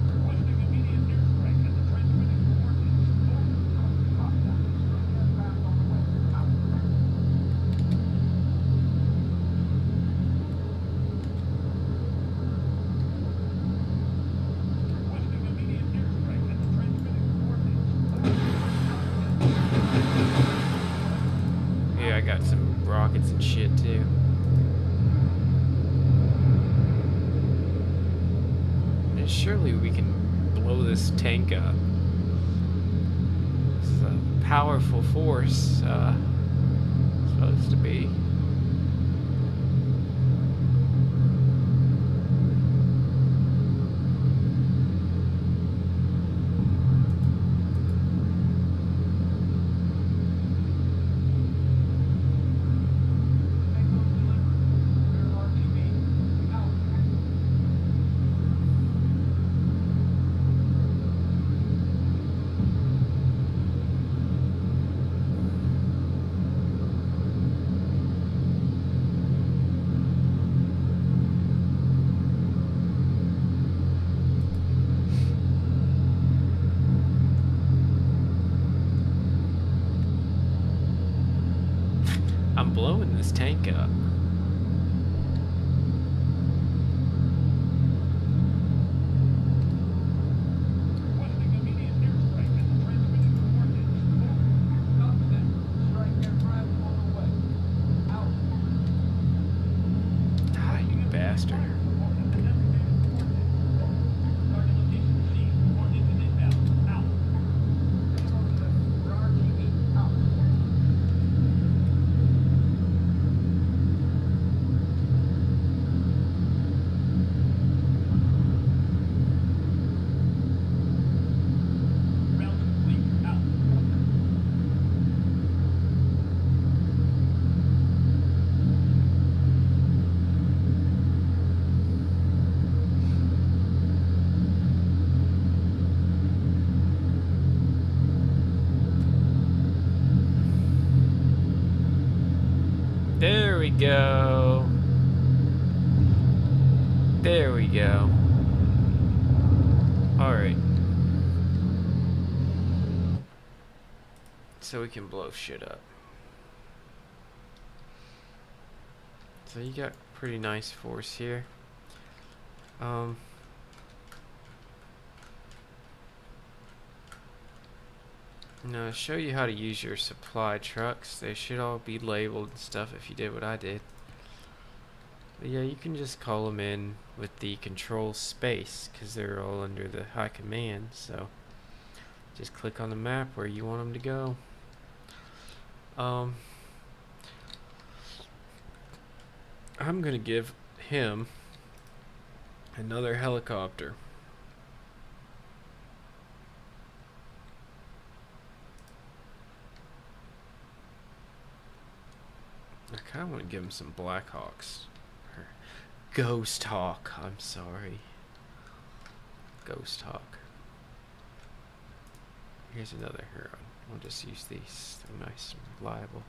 Speaker 2: Requesting immediate airstrike at the transmitting coordinates. Contact. Aircraft on the way. Out. Requesting immediate airstrike at the transmitting coordinates.
Speaker 1: Yeah, I got some rockets and shit too. This surely we can blow this tank up. It's a powerful force, supposed to be.
Speaker 2: Payload delivered. Clear RTV. Out.
Speaker 1: I'm blowing this tank up.
Speaker 2: Requesting immediate airstrike at the transmitting coordinates. Over. Copy that. Strike aircraft on the way. Out.
Speaker 1: Ah, you bastard.
Speaker 2: Fire support at the designated coordinates. Over. Target location C. Coordinated inbound. Out. Payload delivered. RTV. Out. Round complete. Out.
Speaker 1: There we go. There we go. Alright. So we can blow shit up. So you got pretty nice force here. Now to show you how to use your supply trucks, they should all be labeled and stuff if you did what I did. But yeah, you can just call them in with the control space because they're all under the high command. So just click on the map where you want them to go. I'm gonna give him another helicopter. I kind of want to give him some Blackhawks. Or Ghost Hawk, I'm sorry. Ghost Hawk. Here's another Huron. We'll just use these. They're nice and reliable.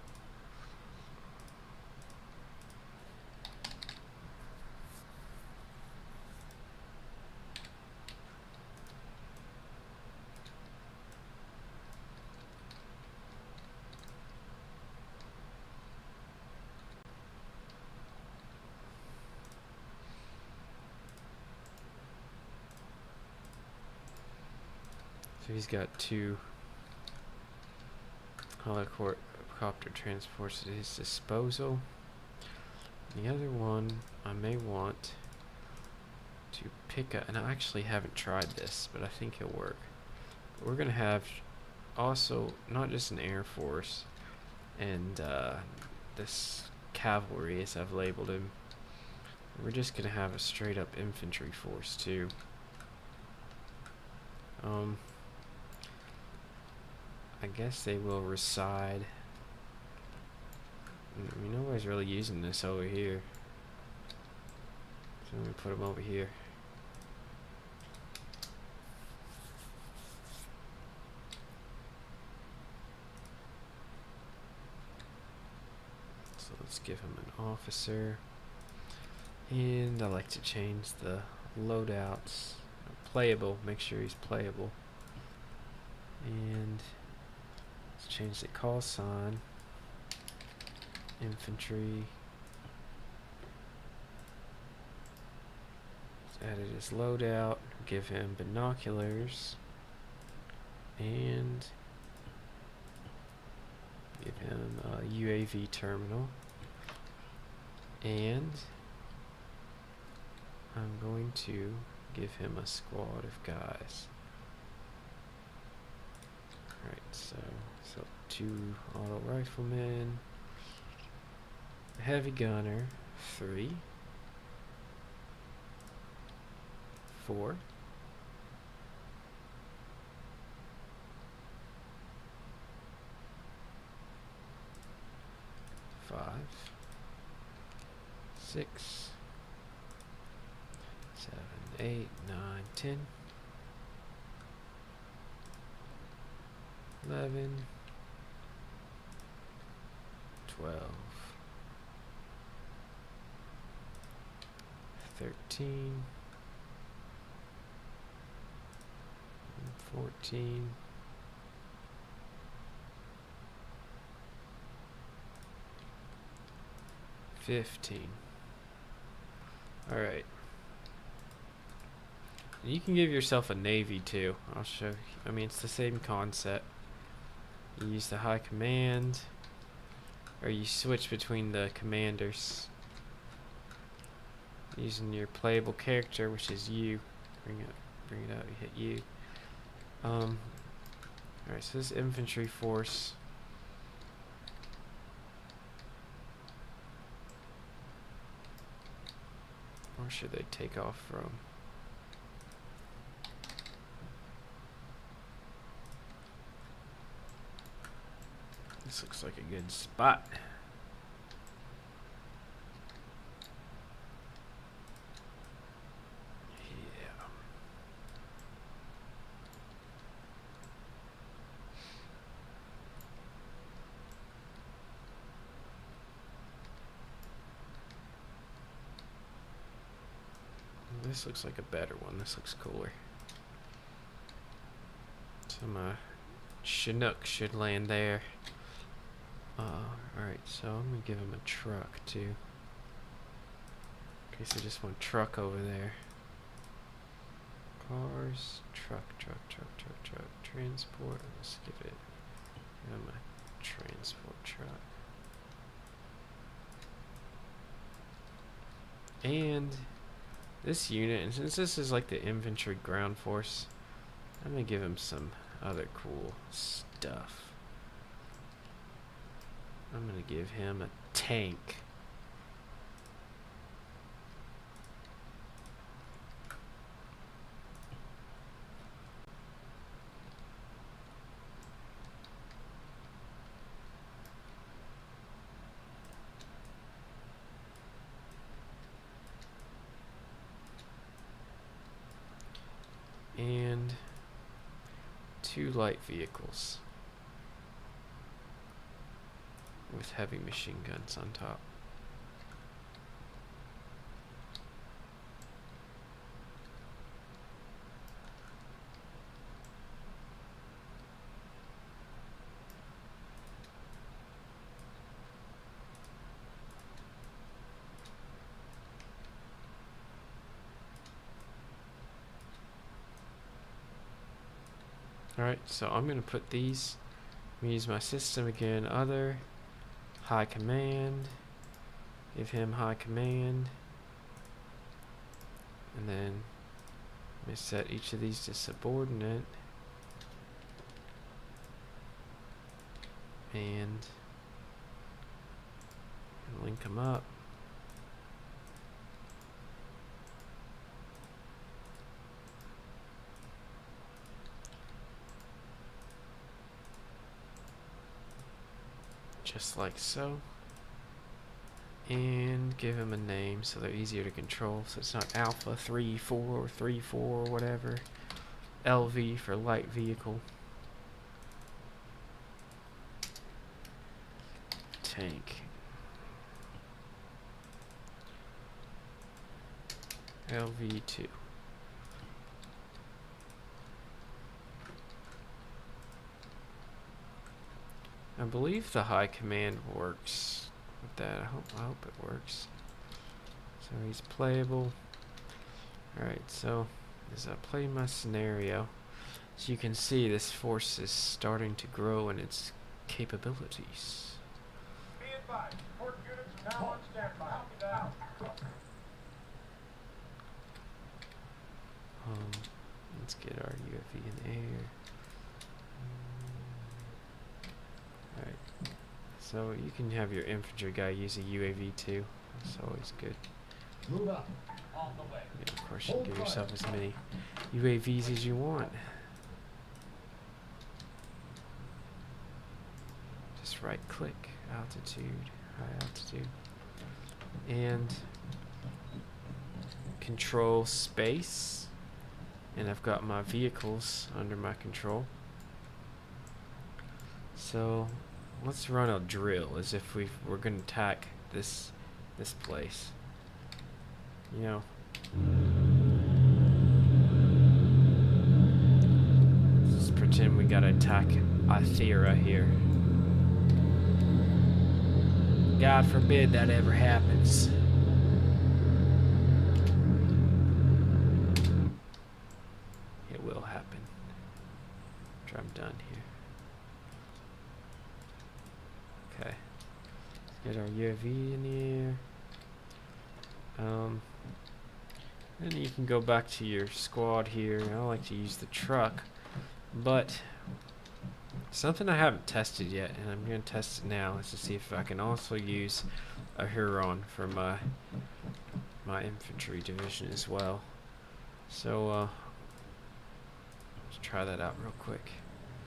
Speaker 1: So he's got two helicopter transports at his disposal. The other one I may want to pick up, and I actually haven't tried this, but I think it'll work. We're gonna have also not just an air force and this cavalry, as I've labeled him. We're just gonna have a straight up infantry force too. I guess they will reside. I mean, nobody's really using this over here, so I'm gonna put them over here. So let's give him an officer, and I like to change the loadouts. Playable, make sure he's playable, and let's change the call sign. Infantry. Let's add his loadout. Give him binoculars, and give him a UAV terminal. And I'm going to give him a squad of guys. Alright, so 2 auto riflemen, heavy gunner, 3, 4, 5, 6, 7, 8, 9, 10, 11, 12, 13, 14, 15. Alright. You can give yourself a navy too. I'll show you. I mean, it's the same concept. You use the high command, or you switch between the commanders using your playable character, which is you. Bring it up, you hit you. Alright, so this infantry force, where should they take off from? This looks like a good spot. Yeah. This looks like a better one. This looks cooler. So my Chinook should land there. Alright, so I'm gonna give him a truck too. Okay, so just one truck over there. Cars, truck, transport. Let's give him a transport truck. And this unit, and since this is like the infantry ground force, I'm gonna give him some other cool stuff. I'm gonna give him a tank. And 2 light vehicles with heavy machine guns on top. Alright, so I'm going to put these, I'm going to use my system again, other, high command, give him high command, and then I'm going to set each of these to subordinate, and link them up. Just like so. And give him a name so they're easier to control. So it's not Alpha 3-4 or 3-4 or whatever. LV for light vehicle. Tank. LV2. I believe the high command works with that. I hope it works. So he's playable. Alright, so as I play my scenario, as you can see, this force is starting to grow in its capabilities.
Speaker 2: Be advised, support units are now on standby. Out.
Speaker 1: Let's get our UAV in the air. Alright. So you can have your infantry guy use a UAV too. That's always good.
Speaker 2: Move up. On the way.
Speaker 1: Yeah, of course you can give yourself as many UAVs as you want. Just right click, altitude, high altitude. And control space. And I've got my vehicles under my control. So let's run a drill as if we're gonna attack this place. You know. Let's pretend we gotta attack Athera here. God forbid that ever happens. It will happen. After I'm done here. Okay. Let's get our UAV in the air. Then you can go back to your squad here. I like to use the truck, but something I haven't tested yet, and I'm going to test it now, is to see if I can also use a Huron for my infantry division as well. So let's try that out real quick.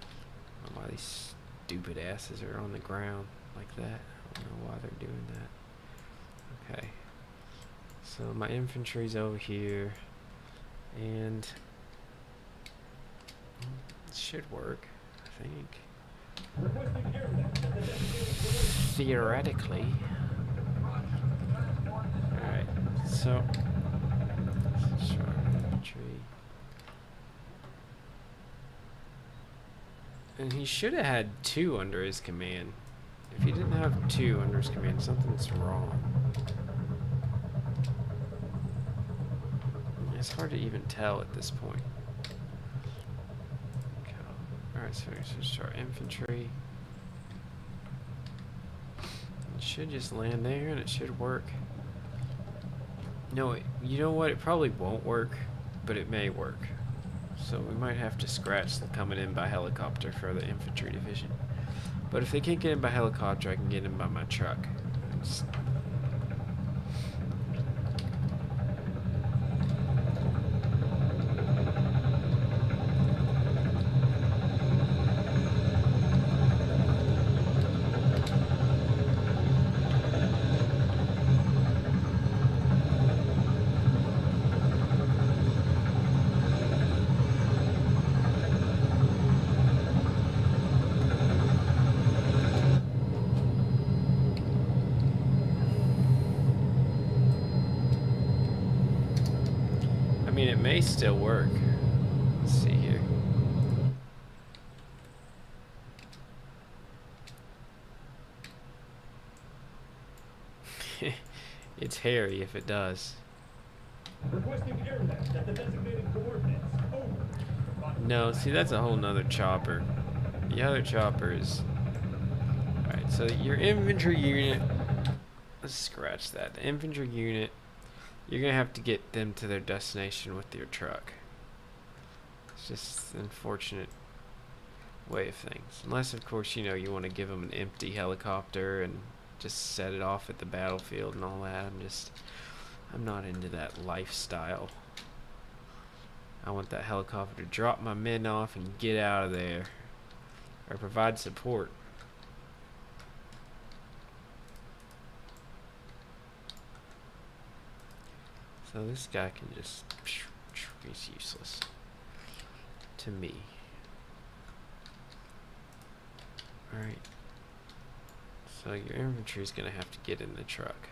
Speaker 1: I don't know why these stupid asses are on the ground like that. I don't know why they're doing that. Okay. So my infantry's over here, and it should work, I think.
Speaker 2: Requesting airlift at the designated coordinates.
Speaker 1: Theoretically. Alright, so let's try infantry. And he should have had 2 under his command. If he didn't have 2 under his command, something's wrong. It's hard to even tell at this point. Okay. Alright, so we're going to start infantry. It should just land there and it should work. No, you know what? It probably won't work, but it may work. So we might have to scratch the coming in by helicopter for the infantry division. But if they can't get in by helicopter, I can get in by my truck. Just I mean, it may still work. Let's see here. It's hairy if it does.
Speaker 2: Requesting airlift at the designated coordinates. Over.
Speaker 1: No, see, that's a whole nother chopper. The other chopper is... Alright, so your infantry unit... Let's scratch that. The infantry unit, you're going to have to get them to their destination with your truck. It's just an unfortunate way of things. Unless, of course, you know, you want to give them an empty helicopter and just set it off at the battlefield and all that. I'm not into that lifestyle. I want that helicopter to drop my men off and get out of there. Or provide support. So this guy can just... He's useless. To me. Alright. So your infantry is going to have to get in the truck.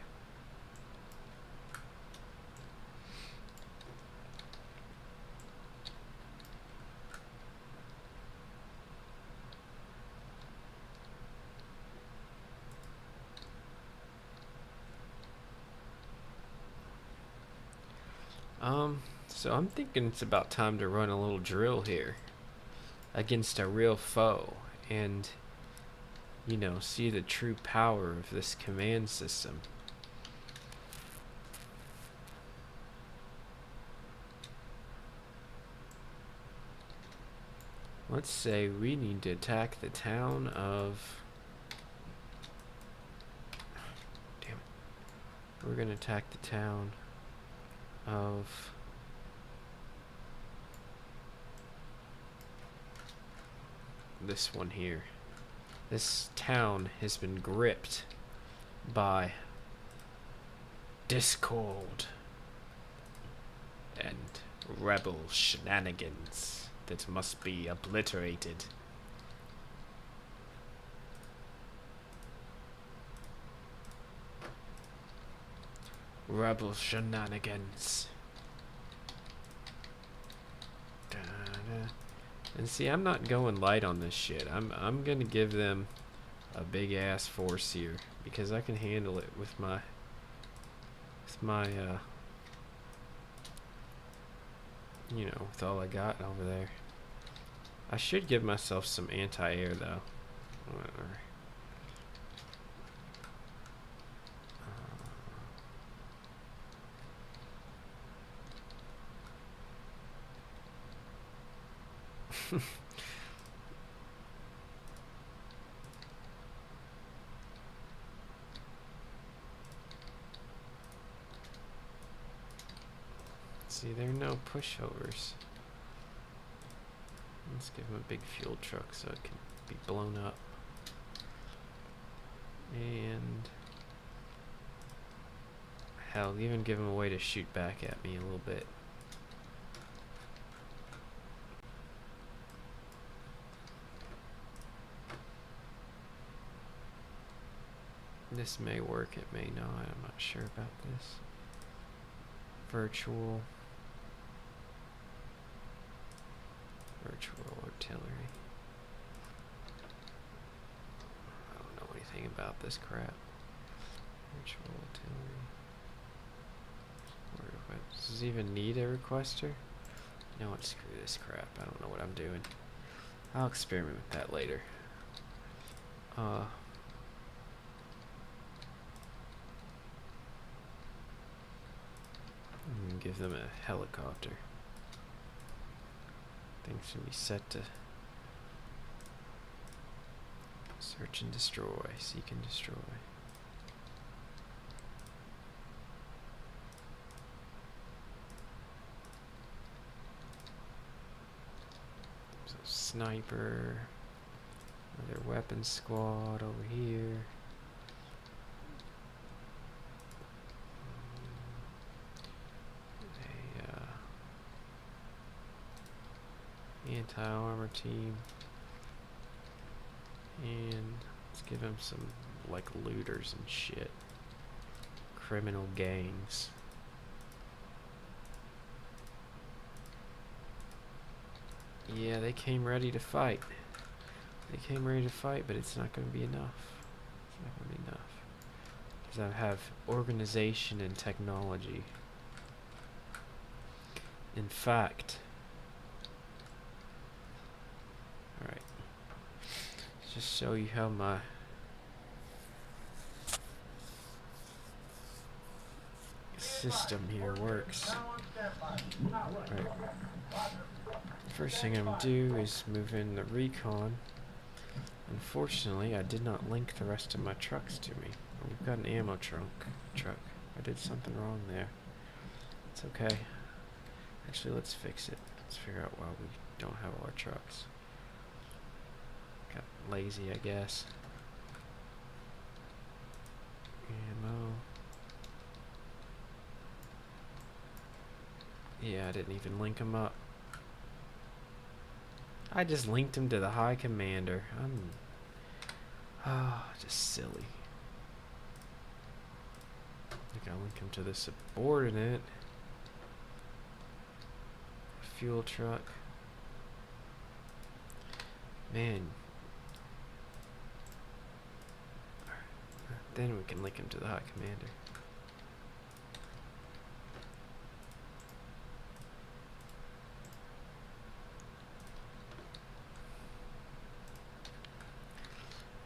Speaker 1: So I'm thinking it's about time to run a little drill here against a real foe and, you know, see the true power of this command system. Let's say we need to attack the town of... Damn it. We're gonna attack the town of... this one here. This town has been gripped by discord and rebel shenanigans that must be obliterated. Rebel shenanigans. Da-da. And see, I'm not going light on this shit. I'm gonna give them a big ass force here because I can handle it with my you know, with all I got over there. I should give myself some anti-air though. Whatever. See, there are no pushovers. Let's give him a big fuel truck so it can be blown up. And hell, even give him a way to shoot back at me a little bit. This may work, it may not. I'm not sure about this. Virtual artillery. I don't know anything about this crap. Virtual artillery. Does this even need a requester? No, screw this crap. I don't know what I'm doing. I'll experiment with that later. Give them a helicopter. Things should be set to search and destroy, seek and destroy. So sniper, another weapons squad over here. Anti-armor team, and let's give him some like looters and shit, criminal gangs. Yeah, they came ready to fight. They came ready to fight, but it's not going to be enough. It's not going to be enough because I have organization and technology. In fact. Alright, just show you how my system here works. Alright, first thing I'm going to do is move in the recon. Unfortunately, I did not link the rest of my trucks to me. We've got an ammo truck. I did something wrong there. It's okay. Actually, let's fix it. Let's figure out why we don't have all our trucks. Got lazy, I guess. Ammo. Yeah, I didn't even link them up. I just linked him to the High Commander. Just silly. I gotta link him to the subordinate. Fuel truck. Man. Then we can link him to the High Commander.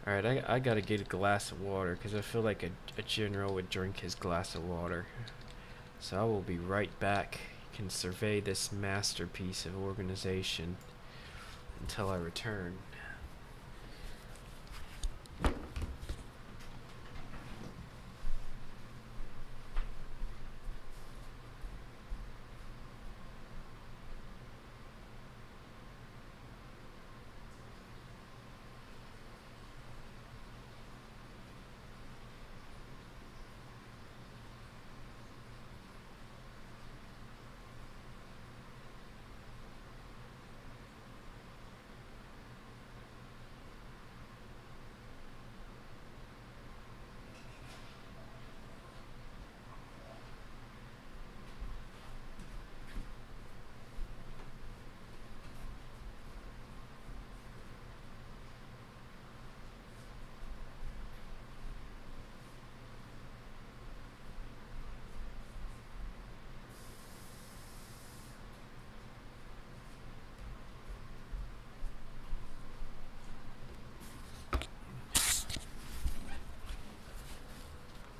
Speaker 1: Alright, I gotta get a glass of water because I feel like a general would drink his glass of water. So I will be right back. You can survey this masterpiece of organization until I return.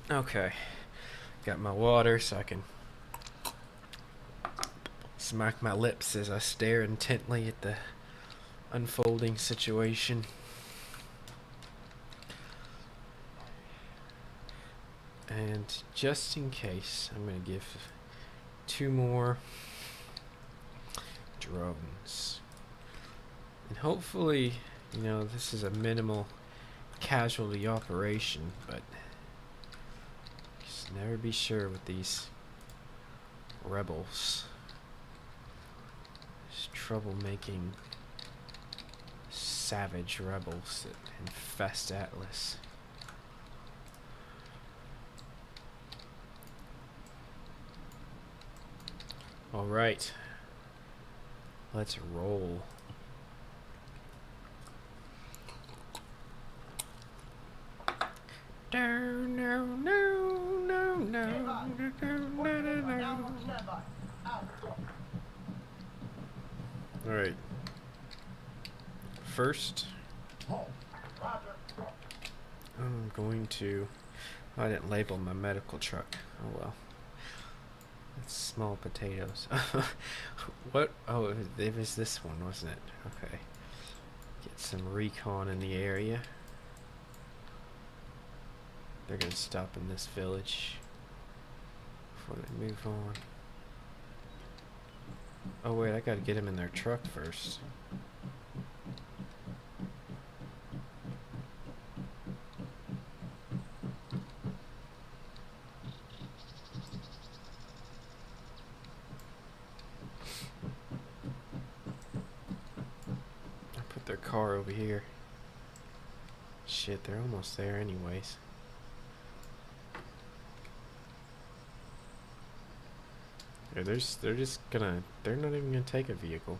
Speaker 1: Okay, got my water so I can smack my lips as I stare intently at the unfolding situation. And just in case, I'm going to give 2 more drones. And hopefully, you know, this is a minimal casualty operation, but just never be sure with these rebels. These troublemaking, savage rebels that infest Atlas. Alright, let's roll. No, no, no, no, no, no. Alright. First, I'm going to... I didn't label my medical truck. Oh well. It's small potatoes. What? Oh, it was this one, wasn't it? Okay. Get some recon in the area. They're gonna stop in this village before they move on. Oh wait, I gotta get them in their truck first. I put their car over here. Shit, they're almost there anyways. Yeah, they're just gonna, they're not even gonna take a vehicle.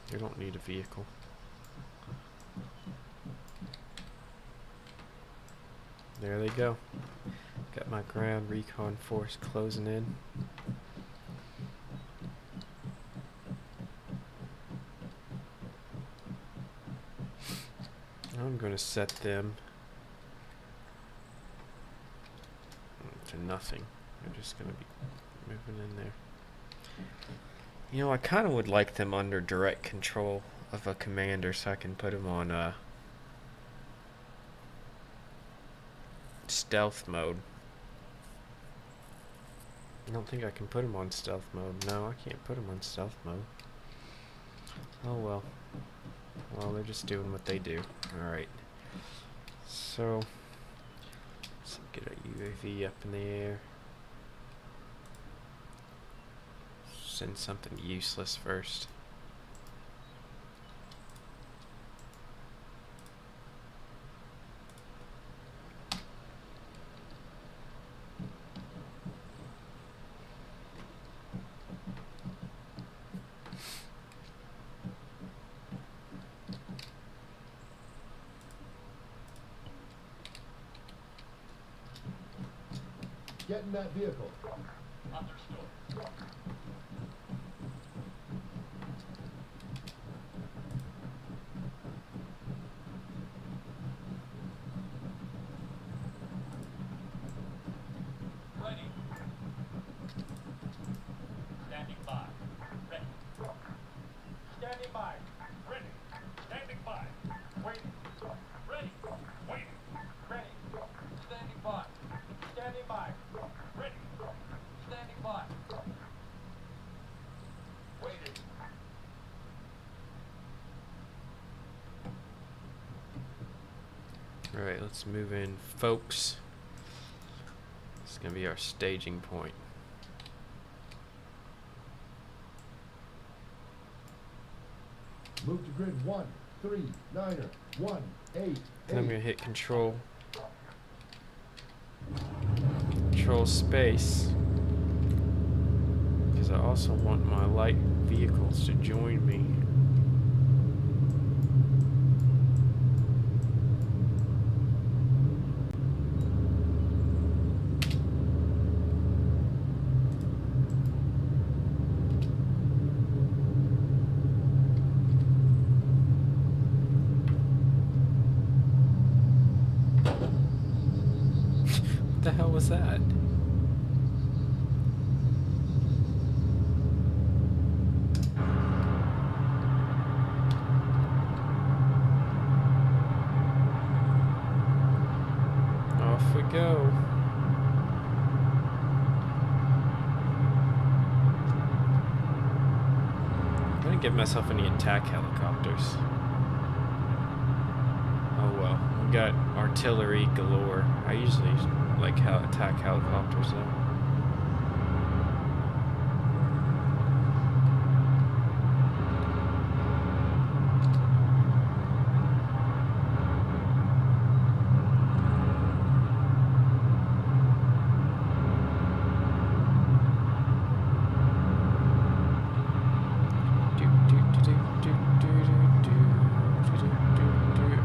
Speaker 1: They don't need a vehicle. There they go. Got my ground recon force closing in. I'm gonna set them to nothing. They're just gonna be moving in there. You know, I kind of would like them under direct control of a commander so I can put them on stealth mode. I don't think I can put them on stealth mode. No, I can't put them on stealth mode. Oh well. Well, they're just doing what they do. Alright. So, let's get a UAV up in the air. Send something useless first.
Speaker 3: Get in that vehicle.
Speaker 2: Understood. Ready. Standing by. Ready.
Speaker 1: Alright, let's move in, folks. It's gonna be our staging point.
Speaker 3: Move to grid 1, 3, 9er, 1, 8,
Speaker 1: And I'm
Speaker 3: 8.
Speaker 1: gonna hit control. Control space. Because I also want my light vehicles to join me. What the hell was that? Off we go. I didn't give myself any attack helicopters. Oh well, we got artillery galore. I usually like attack helicopters though.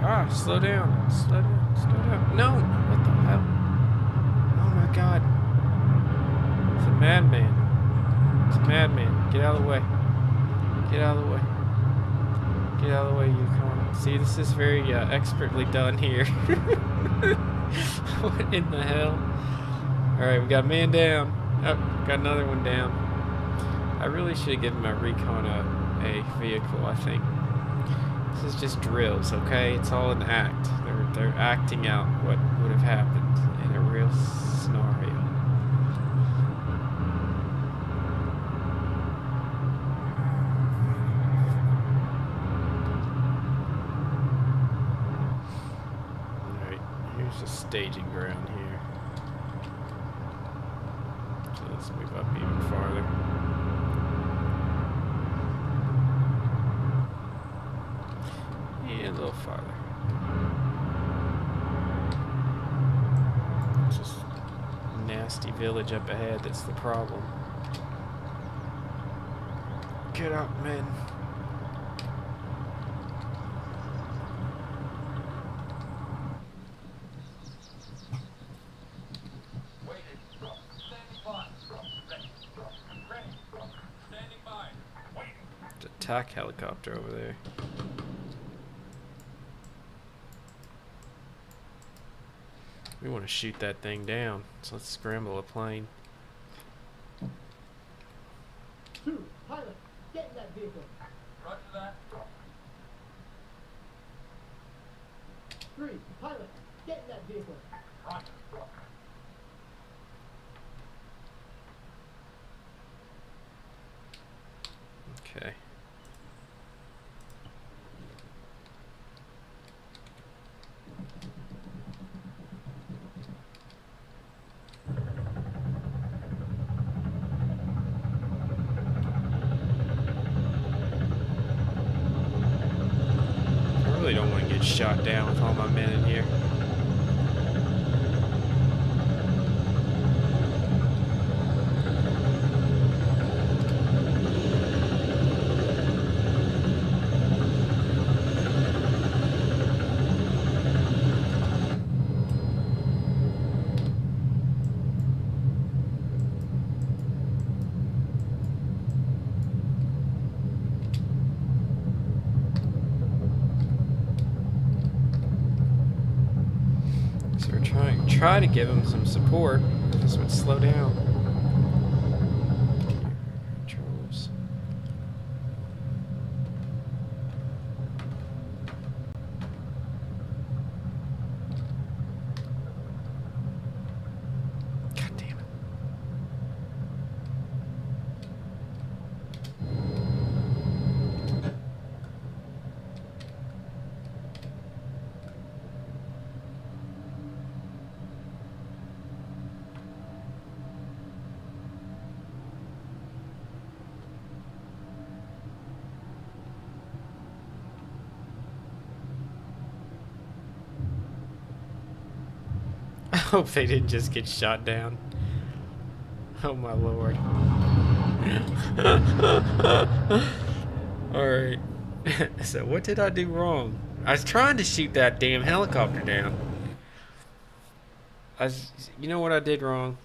Speaker 1: Ah, slow down, slow down, slow down. No, what the hell? Oh my god. It's a madman. It's a madman. Get out of the way. Get out of the way. Get out of the way, Yukon. See, this is very expertly done here. What in the hell? Alright, we got a man down. Oh, got another one down. I really should have given my recon a vehicle, I think. This is just drills, okay? It's all an act. They're acting out what would have happened in a real scenario. Alright, here's the staging ground here. So let's move up even farther. A little farther. It's just nasty village up ahead that's the problem. Get up, men.
Speaker 2: Waiting. Standing by. Ready. Ready. Standing by. Waiting.
Speaker 1: There's an attack helicopter over there. We want to shoot that thing down, so let's scramble a plane.
Speaker 3: 2, pilot, get in that vehicle.
Speaker 2: Roger that.
Speaker 3: 3, pilot, get in that vehicle.
Speaker 2: Roger.
Speaker 1: Okay. I really don't want to get shot down with all my men in here. So we're try to give him some support. This would slow down. Controls. God damn it. hope they didn't just get shot down. Oh my lord. Alright. So what did I do wrong? I was trying to shoot that damn helicopter down. You know what I did wrong?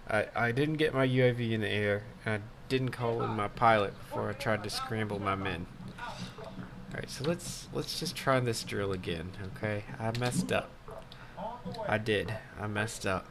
Speaker 1: I didn't get my UAV in the air, and I didn't call in my pilot before I tried to scramble my men. Alright, so let's just try this drill again, okay? I messed up. I did. I messed up.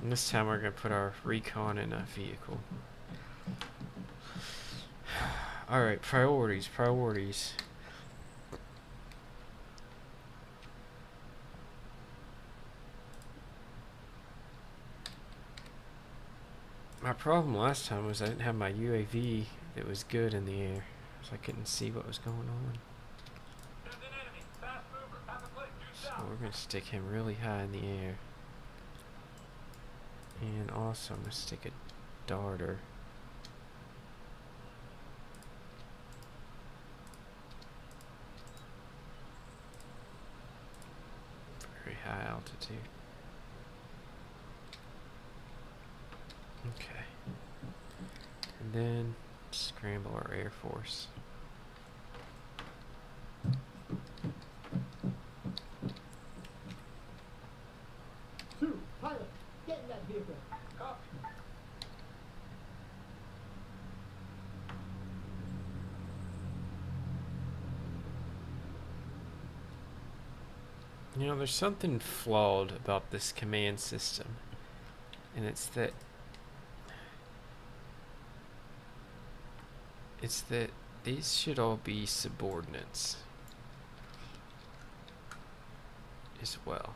Speaker 1: And this time we're going to put our recon in a vehicle. Alright, priorities, priorities. My problem last time was I didn't have my UAV that was good in the air, so I couldn't see what was going on.
Speaker 2: There's an enemy. Fast mover. Have a click. Due
Speaker 1: So
Speaker 2: south.
Speaker 1: we're going to stick him really high in the air. And also I'm going to stick a darter. Very high altitude. Okay. And then scramble our Air Force.
Speaker 3: Two, pilot, get in that vehicle.
Speaker 2: Copy.
Speaker 1: You know, there's something flawed about this command system, and it's that these should all be subordinates as well.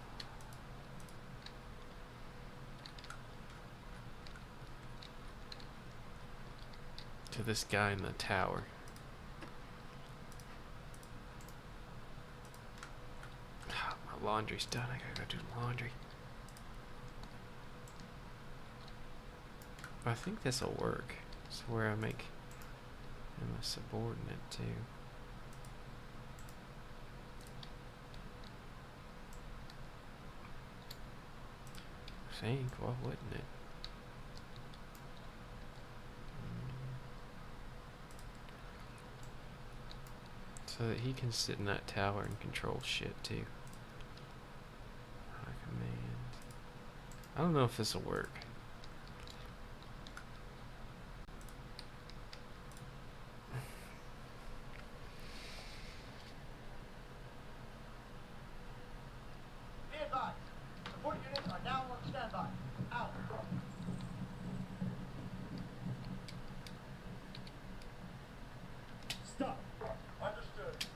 Speaker 1: To this guy in the tower. My laundry's done. I gotta go do laundry. But I think this'll work. It's where I make him a subordinate too. I think, why wouldn't it? So that he can sit in that tower and control shit too. High command. I don't know if this will work.
Speaker 3: Be advised. Support units are now on standby. Out. Stop.
Speaker 2: Understood.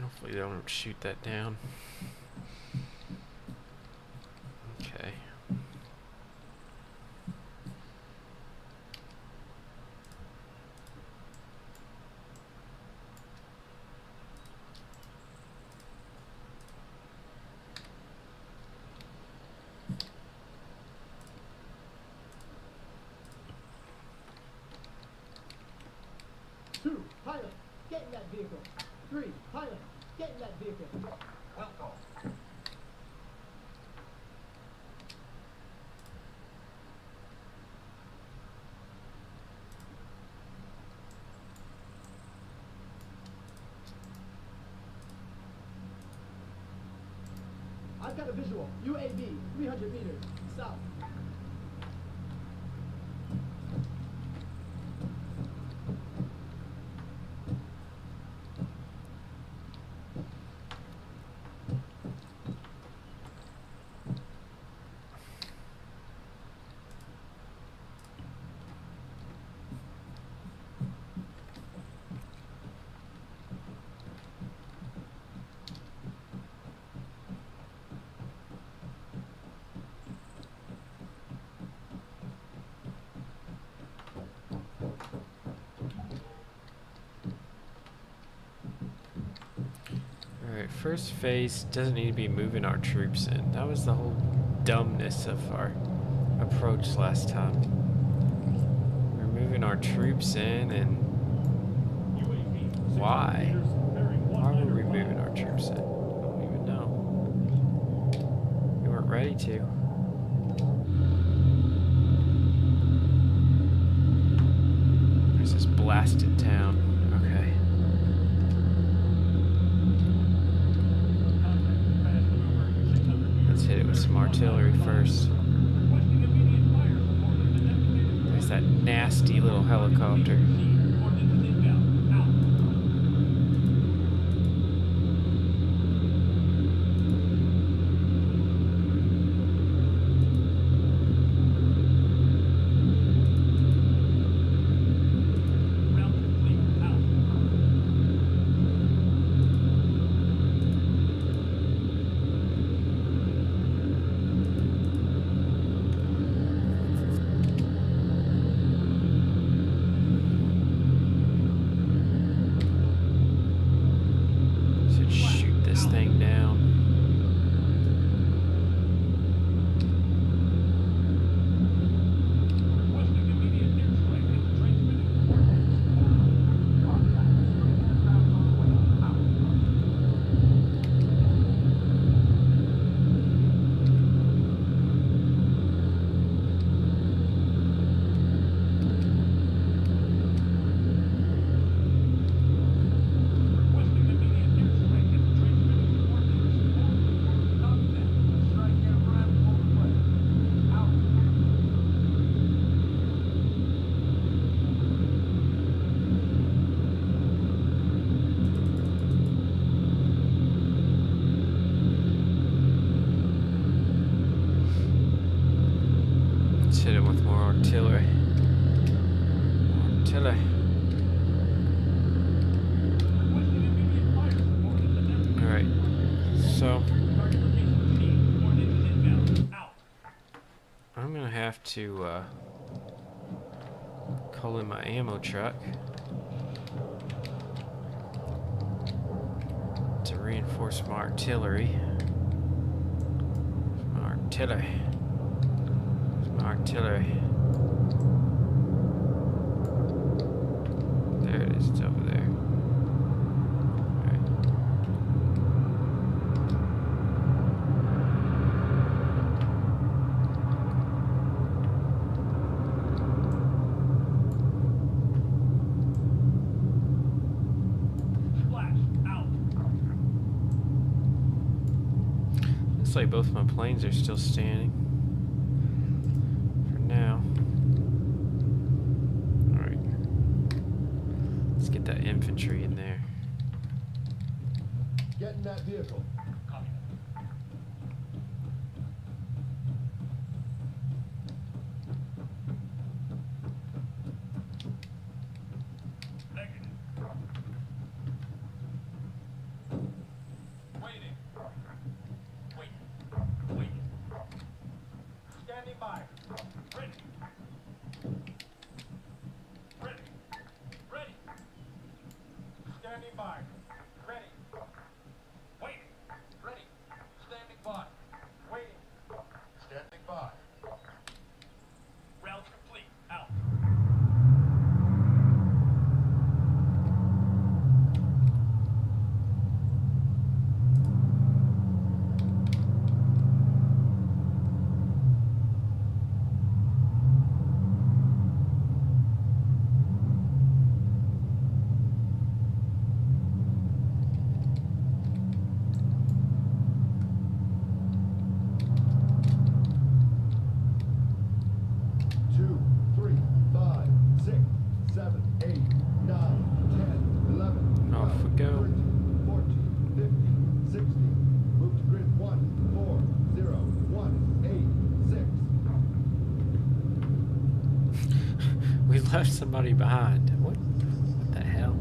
Speaker 1: Hopefully they don't shoot that down. Okay.
Speaker 3: Two, pilot, get in that vehicle. Three, pilot, get in that vehicle.
Speaker 2: Well called.
Speaker 3: I've got a visual. UAV, 300 meters, south.
Speaker 1: first phase doesn't need to be moving our troops in. That was the whole dumbness of our approach last time. We're moving our troops in, and why? Why were we moving our troops in? I don't even know. We weren't ready to. There's this blasted town. Okay. Let's hit it with some artillery first. There's that nasty little helicopter. Hit it with more artillery. Artillery. Alright, so I'm gonna have to call in my ammo truck to reinforce my artillery. My artillery. Artillery. There it is, it's over there. Alright.
Speaker 2: Splash out.
Speaker 1: Looks like both my planes are still standing. Now, alright, let's get that infantry in there.
Speaker 3: Get in that vehicle.
Speaker 2: Copy. Negative. Waiting. Wait. Standing by. Ready. Standing by. Ready. Waiting. Ready. Standing by. Waiting. Standing by. Route complete. Out.
Speaker 1: We left somebody behind. What the hell?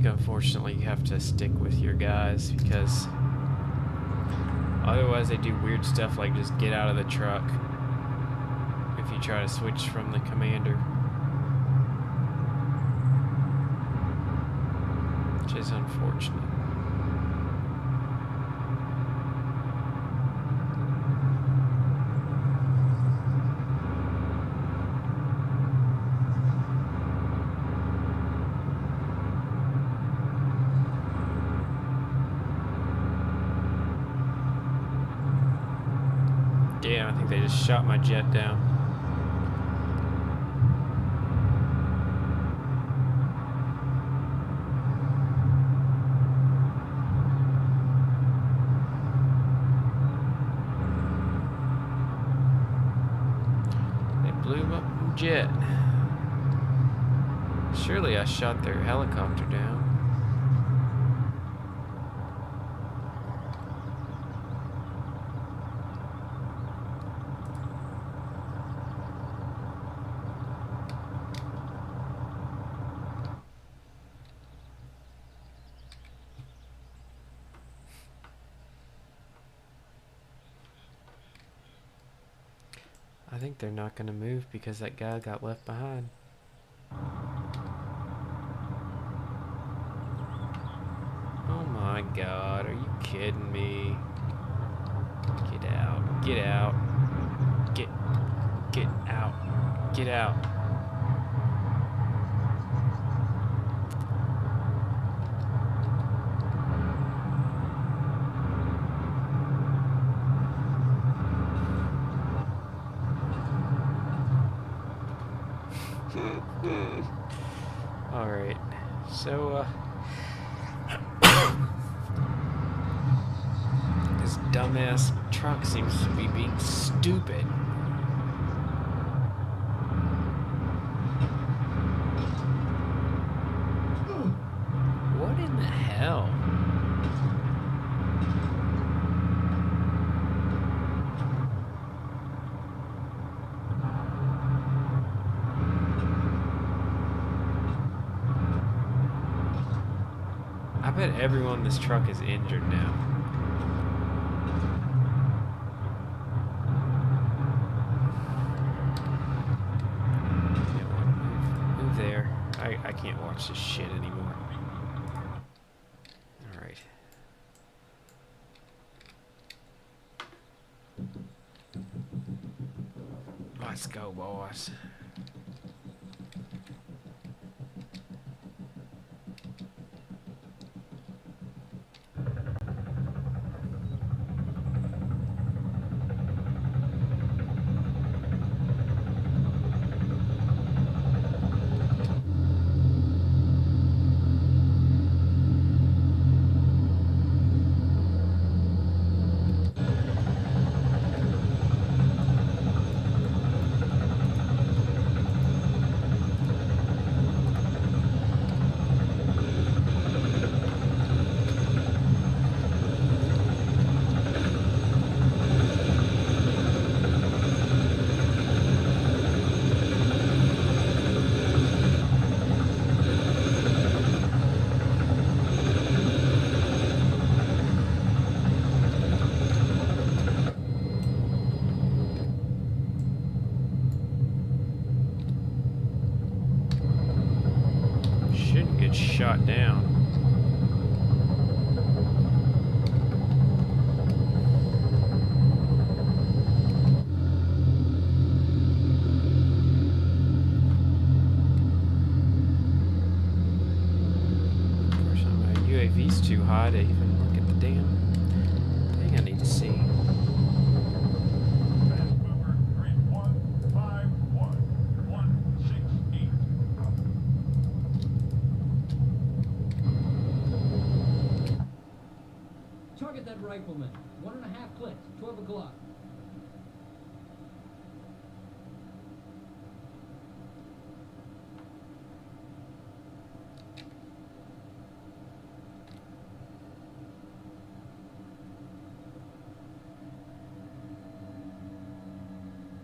Speaker 1: think unfortunately you have to stick with your guys because otherwise they do weird stuff like just get out of the truck if you try to switch from the commander. Which is unfortunate. Damn, I think they just shot my jet down. They blew up my jet. Surely I shot their helicopter down. I think they're not going to move because that guy got left behind. Oh my god, are you kidding me? Get out, get out, get out, get out. Alright, so, this dumbass truck seems to be being stupid. What in the hell? I bet everyone in this truck is injured now. You know what? Move there. I can't watch this shit anymore. Alright. Let's go, boys. Shouldn't get shot down. Of course, my UAV's too high to even look at the damn thing I need to see.
Speaker 2: Fast mover 3151 168.
Speaker 3: Target that rifleman. 1.5 clicks. 12 o'clock.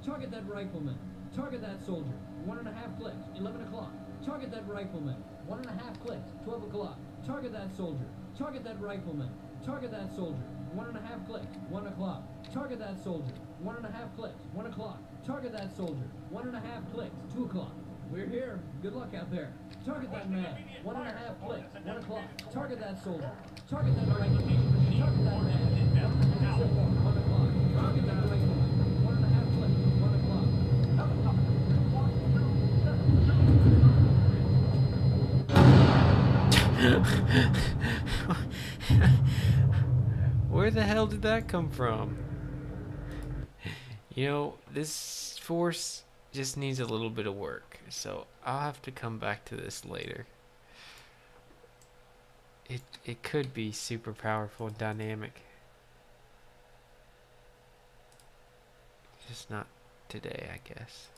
Speaker 3: Target that rifleman. Target that soldier. 1.5 clicks. 11 o'clock. Target that rifleman. 1.5 clicks. 12 o'clock. Target that soldier. Target that rifleman. Target that soldier. 1.5 clicks. 1 o'clock. Target that soldier. 1.5 clicks. 1 o'clock. Target that soldier. 1.5 clicks. 2 o'clock. We're here. Good luck out there. Target that man. 1.5 clicks. 1 o'clock. Target that soldier. Target that rifleman. Target that man. 1.5 clicks. 1 o'clock. Target that rifleman. 1.5 clicks. 1 o'clock.
Speaker 1: Where the hell did that come from? You know, this force just needs a little bit of work, so I'll have to come back to this later. It could be super powerful and dynamic. Just not today, I guess.